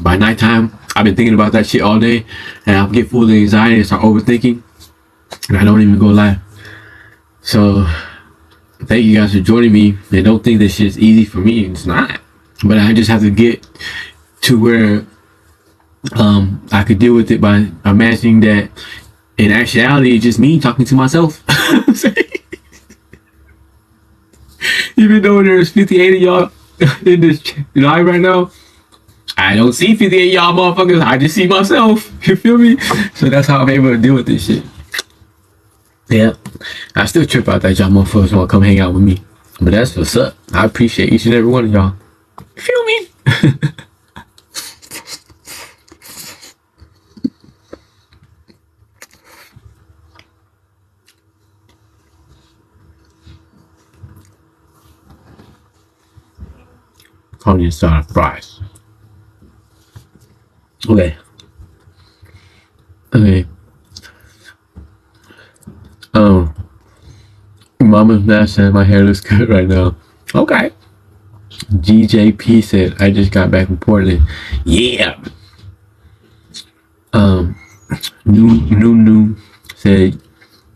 By nighttime, I've been thinking about that shit all day, and I'll get full of anxiety and start overthinking, and I don't even go live. So, thank you guys for joining me. And don't think this shit's easy for me. It's not. But I just have to get to where I could deal with it by imagining that in actuality, it's just me talking to myself. Even though there's 58 of y'all in this live right now, I don't see 58 y'all motherfuckers. I just see myself. You feel me? So that's how I'm able to deal with this shit. Yeah. I still trip out that y'all motherfuckers want to come hang out with me. But that's what's up. I appreciate each and every one of y'all. You feel me? Onion style fries. Okay. Mama's Matt said my hair looks good right now. Okay. GJP said I just got back from Portland. Yeah. New said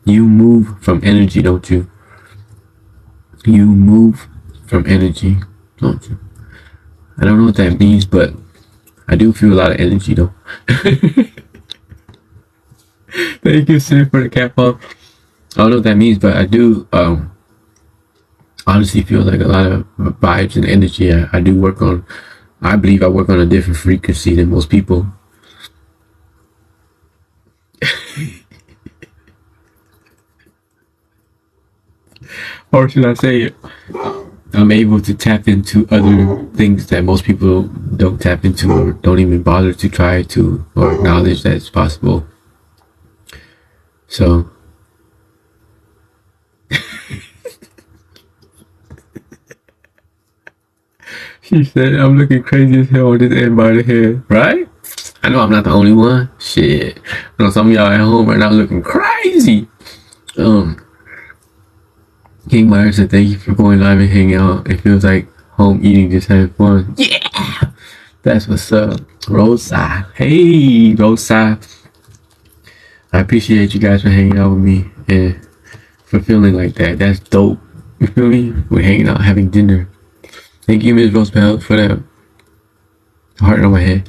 you move from energy, don't you? You move from energy, don't you? I don't know what that means, but I do feel a lot of energy though. Thank you, Sid, for the cap off. I don't know what that means, but I do honestly feel like a lot of vibes and energy. I do work on, I believe I work on a different frequency than most people. Or should I say it? I'm able to tap into other things that most people don't tap into or don't even bother to try to or acknowledge that it's possible. So she said I'm looking crazy as hell on this end by the head, right? I know I'm not the only one. Shit. I know some of y'all at home right now looking crazy. King Myers said thank you for going live and hanging out. It feels like Home eating, just have fun. Yeah, that's what's up. Roadside. Hey, roadside. I appreciate you guys for hanging out with me and for feeling like that. That's dope. You feel me? We're hanging out, having dinner. Thank you, Ms. Roosevelt, for that heart on my head.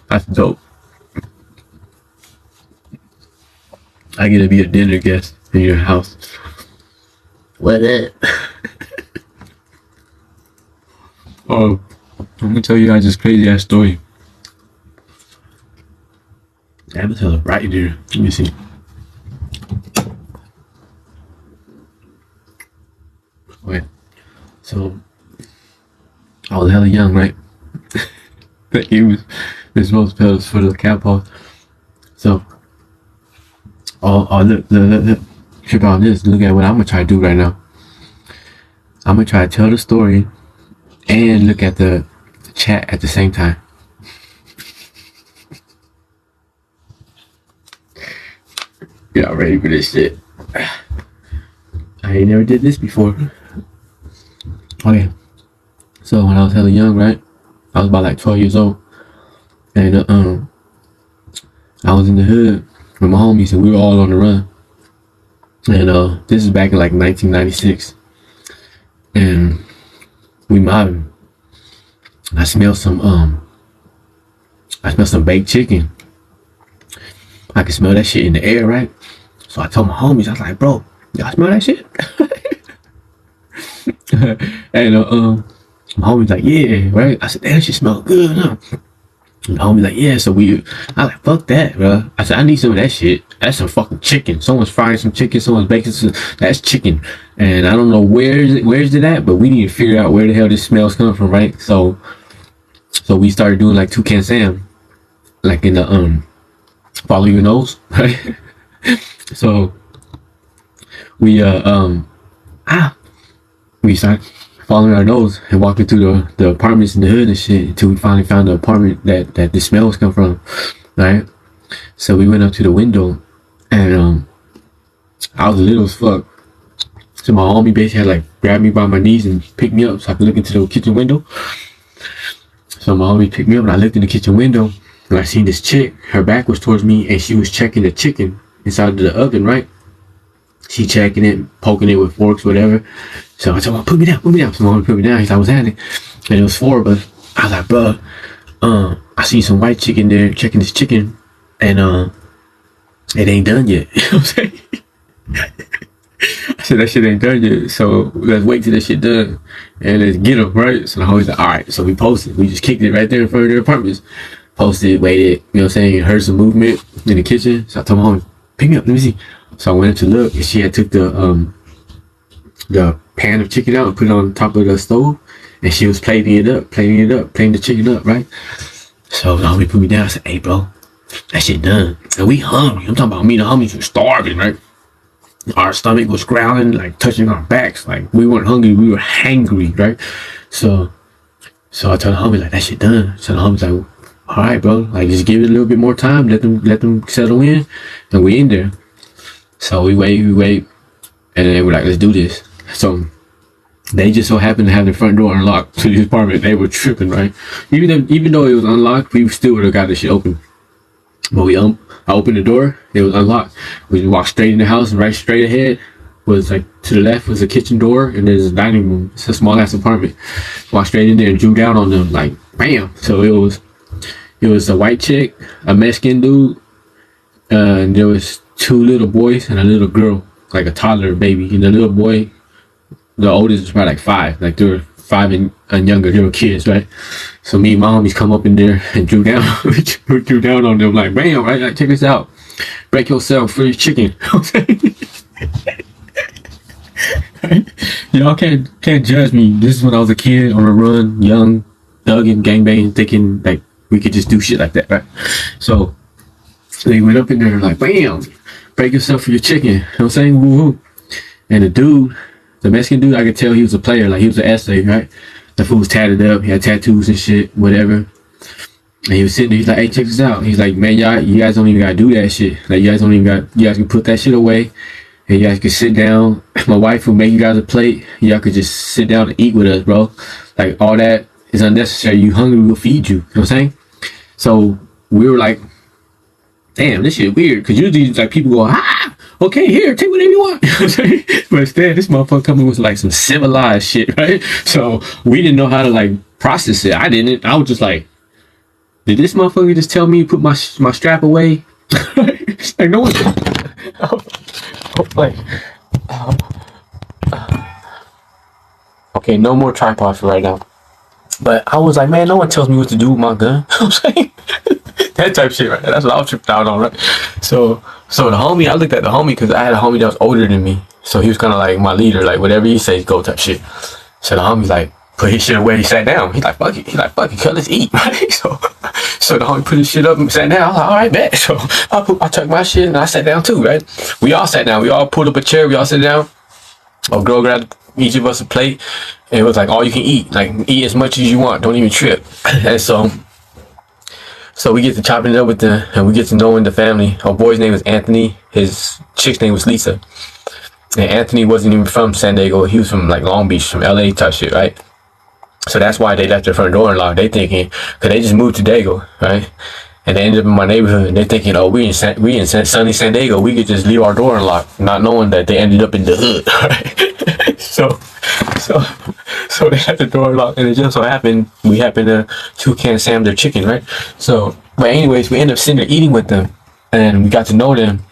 That's dope. I get to be a dinner guest in your house. What up? Oh, I'm gonna tell you guys this crazy ass story. I'm gonna tell it right here. Let me see. Okay. So, I was hella young, right? He was this most pills for the cat paw. So, the trip on this, look at what I'm gonna try to do right now. I'm gonna try to tell the story and look at the chat at the same time. Y'all ready for this shit? I ain't never did this before. Okay. So when I was hella young, right? I was about like 12 years old. And I was in the hood with my homies and we were all on the run. And this is back in like 1996. And we mobbing. I smelled some baked chicken. I could smell that shit in the air, right? So I told my homies, I was like, bro, y'all smell that shit? And my homie's like, yeah, right? I said, damn, that shit smell good, huh? And my homie's like, yeah, so I like, fuck that, bro. I said, I need some of that shit. That's some fucking chicken. Someone's frying some chicken, someone's baking some, that's chicken. And I don't know where's it at, but we need to figure out where the hell this smell's coming from, right? So we started doing like Toucan Sam, like in the follow your nose, right? So we started following our nose and walking through the apartments in the hood and shit until we finally found the apartment that the smells come from, right? So we went up to the window and I was little as fuck. So my homie basically had like grabbed me by my knees and picked me up so I could look into the kitchen window. So my homie picked me up and I looked in the kitchen window and I seen this chick. Her back was towards me and she was checking the chicken inside of the oven, right? She checking it, poking it with forks, whatever. So I told her, put me down. So my homie put me down. He's like, what's happening? And it was 4 of us. I was like, bro, I see some white chicken there checking this chicken and it ain't done yet. You know what I'm saying? I said, that shit ain't done yet, so let's wait till that shit done and let's get them, right? So the homie's like, alright, so we posted. We just kicked it right there in front of their apartments. Posted, waited, you know what I'm saying? Heard some movement in the kitchen. So I told my homie, pick me up, let me see. So I went up to look and she had took the pan of chicken out and put it on top of the stove and she was plating the chicken up, right? So the homie put me down. I said, hey bro, that shit done. And we hungry. I'm talking about me and the homies were starving, right? Our stomach was growling, like touching our backs. Like we weren't hungry, we were hangry, right? So I told the homie like, that shit done. So the homie's like, all right, bro, like just give it a little bit more time, let them settle in, and we in there. So we wait, and then we're like, let's do this. So they just so happened to have the front door unlocked to the apartment. They were tripping, right? Even though it was unlocked, we still would have got the shit open. But I opened the door, it was unlocked. We walked straight in the house, and right straight ahead was like to the left was a kitchen door, and there's a dining room. It's a small ass apartment. Walked straight in there and drew down on them like bam. So it was a white chick, a Mexican dude, and there was 2 little boys and a little girl, like a toddler baby. And the little boy, the oldest was probably like 5, like they were 5 and younger. They were kids, right? So me and my homies come up in there and drew down on them like bam, right? Like check this out, break yourself for your chicken. Y'all can't judge me. This is when I was a kid on the run, young, thugging, gangbanging, thinking like we could just do shit like that, right? So they went up in there like bam, break yourself for your chicken. You know what I'm saying? Woo-hoo. And the Mexican dude, I could tell he was a player, like he was an essay, right? The fool was tatted up, he had tattoos and shit, whatever. And he was sitting there, he's like, hey, check this out. He's like, man, you guys don't even gotta do that shit. Like you guys can put that shit away. and you guys could sit down. My wife will make you guys a plate. Y'all could just sit down and eat with us, bro. Like, all that is unnecessary. You hungry, we'll feed you. You know what I'm saying? So we were like, damn, this shit weird. Because usually, like, people go, okay, here, take whatever you want. You know what I'm saying? But instead, this motherfucker coming with like some civilized shit, right? So we didn't know how to like process it. I didn't. I was just like, did this motherfucker just tell me to put my strap away? Like, no one. Like, okay, no more tripod for right now. But I was like, man, no one tells me what to do with my gun. You know what I'm saying? That type of shit, right? That's what I was tripped out on, right? So the homie, I looked at the homie because I had a homie that was older than me. So he was kind of like my leader, like whatever he says, go type shit. So the homie's like, put his shit away. He sat down. He's like, fuck it. He's like, fuck it, cut, let's eat, right? So the homie put his shit up and sat down. I was like, all right, bet. So I took my shit and I sat down too, right? We all sat down. We all pulled up a chair. We all sat down. A girl grabbed each of us a plate. And it was like, all you can eat. Like, eat as much as you want. Don't even trip. And so we get to chopping it up with them, and we get to knowing the family. Our boy's name was Anthony. His chick's name was Lisa. And Anthony wasn't even from San Diego. He was from like Long Beach, from LA type shit, right? So that's why they left their front door unlocked. They thinking, because they just moved to Dago, right? And they ended up in my neighborhood, and they're thinking, oh, we in sunny San Diego. We could just leave our door unlocked, not knowing that they ended up in the hood, right? So they had the door locked, and it just so happened we happened to toucan Sam their chicken, right? So, but anyways, we ended up sitting there eating with them, and we got to know them,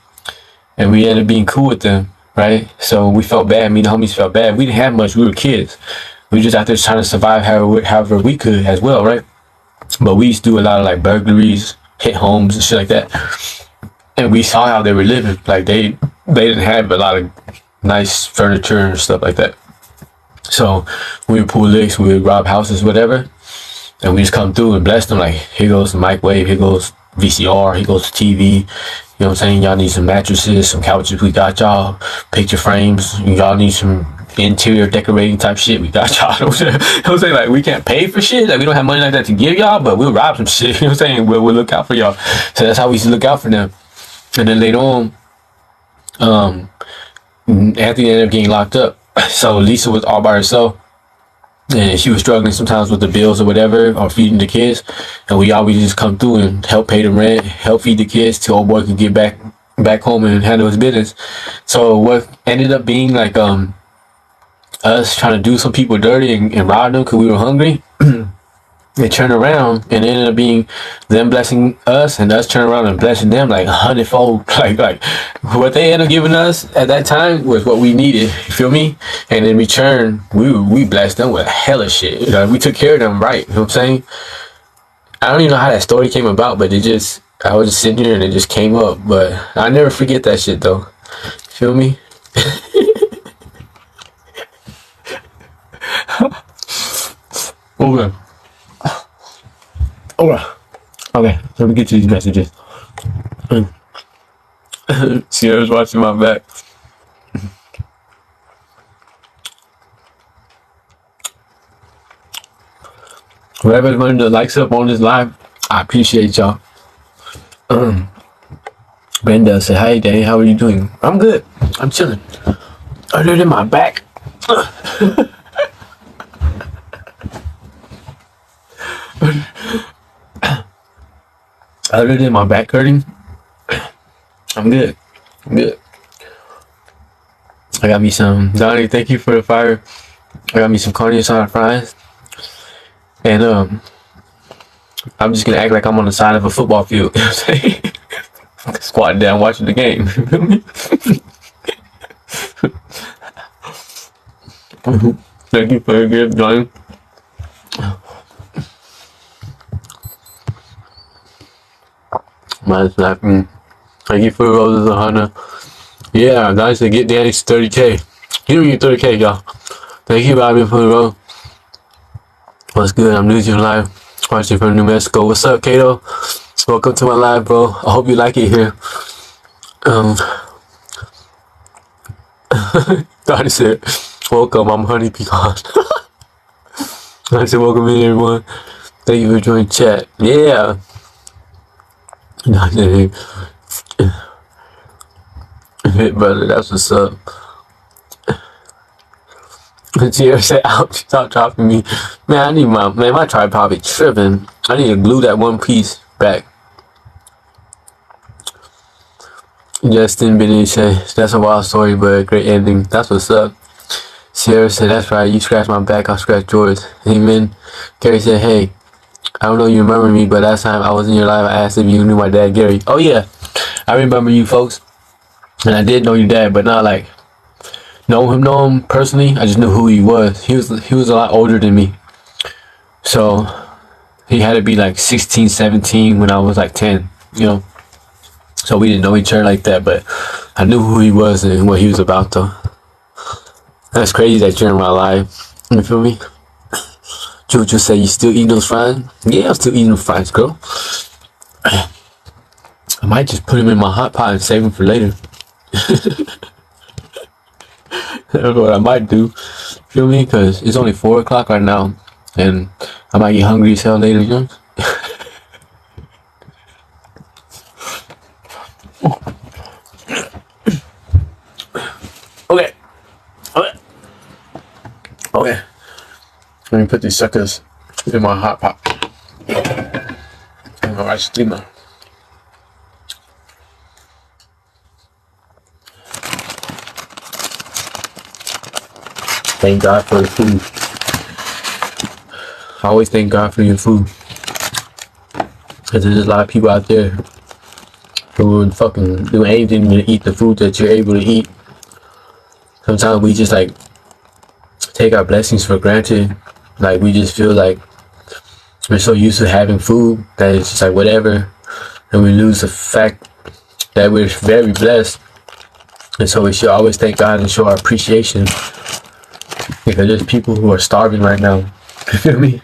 and we ended up being cool with them, right? So we felt bad. Me and the homies felt bad. We didn't have much. We were kids. We were just out there trying to survive however we could as well, right? But we used to do a lot of like burglaries, hit homes and shit like that, and we saw how they were living. Like they didn't have a lot of nice furniture and stuff like that. So we would pull licks, we would rob houses, whatever, and we just come through and bless them. Like, here goes the microwave, here goes VCR, here goes the TV. You know what I'm saying? Y'all need some mattresses, some couches, we got y'all. Picture frames, y'all need some interior decorating type shit, we got y'all. You know what I'm saying? Like, we can't pay for shit, like we don't have money like that to give y'all, but we'll rob some shit. You know what I'm saying? We'll look out for y'all. So that's how we used to look out for them. And then later on, Anthony ended up getting locked up. So Lisa was all by herself, and she was struggling sometimes with the bills or whatever, or feeding the kids. And we always just come through and help pay the rent, help feed the kids till old boy could get back home and handle his business. So what ended up being like us trying to do some people dirty and rob them because we were hungry. They turned around and it ended up being them blessing us and us turning around and blessing them like 100-fold. Like what they ended up giving us at that time was what we needed. You feel me? And in return, we blessed them with hella shit. You know, we took care of them right. You know what I'm saying? I don't even know how that story came about, but I was just sitting here and it just came up. But I never forget that shit though. You feel me? Okay. Okay, let me get to these messages. Sierra's watching my back. Whoever's running the likes up on this live, I appreciate y'all. Brenda said, hi Danny, how are you doing? I'm good. I'm chilling. Other than my back. Other than my back hurting, I'm good. I got me some Donnie, thank you for the fire. I got me some carne asada fries. And I'm just gonna act like I'm on the side of a football field. You know what I'm saying? Squatting down watching the game. Thank you for your gift, Johnny. Mine's laughing. Thank you for the roses, 100. Yeah, nice to get Danny's 30K. He don't get 30K, y'all. Thank you, Bobby, for the rose. What's good? I'm new to your live. Watching from New Mexico. What's up, Kato? Welcome to my live, bro. I hope you like it here. Donnie said, welcome, I'm Honey Pecan. I said, welcome in, everyone. Thank you for joining chat. Yeah. Yeah, bit, brother. That's what's up. Sierra said, ouch, stop dropping me. Man, I need my tripod be tripping. I need to glue that one piece back. Justin Benny said, that's a wild story, but a great ending. That's what's up. Sierra said, that's right. You scratch my back, I'll scratch yours. Amen. Gary said, hey, I don't know if you remember me, but last time I was in your live, I asked if you knew my dad, Gary. Oh, yeah. I remember you, folks. And I did know your dad, but not like know him personally. I just knew who he was. He was a lot older than me. So he had to be like 16, 17 when I was like 10, you know. So we didn't know each other like that, but I knew who he was and what he was about, though. That's crazy that you're in my life. You feel me? Jojo said, you still eating those fries? Yeah, I'm still eating the fries, girl. I might just put them in my hot pot and save them for later. I don't know what I might do. Feel me? Because it's only 4 o'clock right now. And I might get hungry as hell later, you know? Okay. Let me put these suckers in my hot pot. And my rice steamer. Thank God for the food. I always thank God for your food. Because there's a lot of people out there who would fucking do anything to eat the food that you're able to eat. Sometimes we just like take our blessings for granted. Like we just feel like we're so used to having food that it's just like whatever. And we lose the fact that we're very blessed. And so we should always thank God and show our appreciation. Because there's people who are starving right now. You feel me?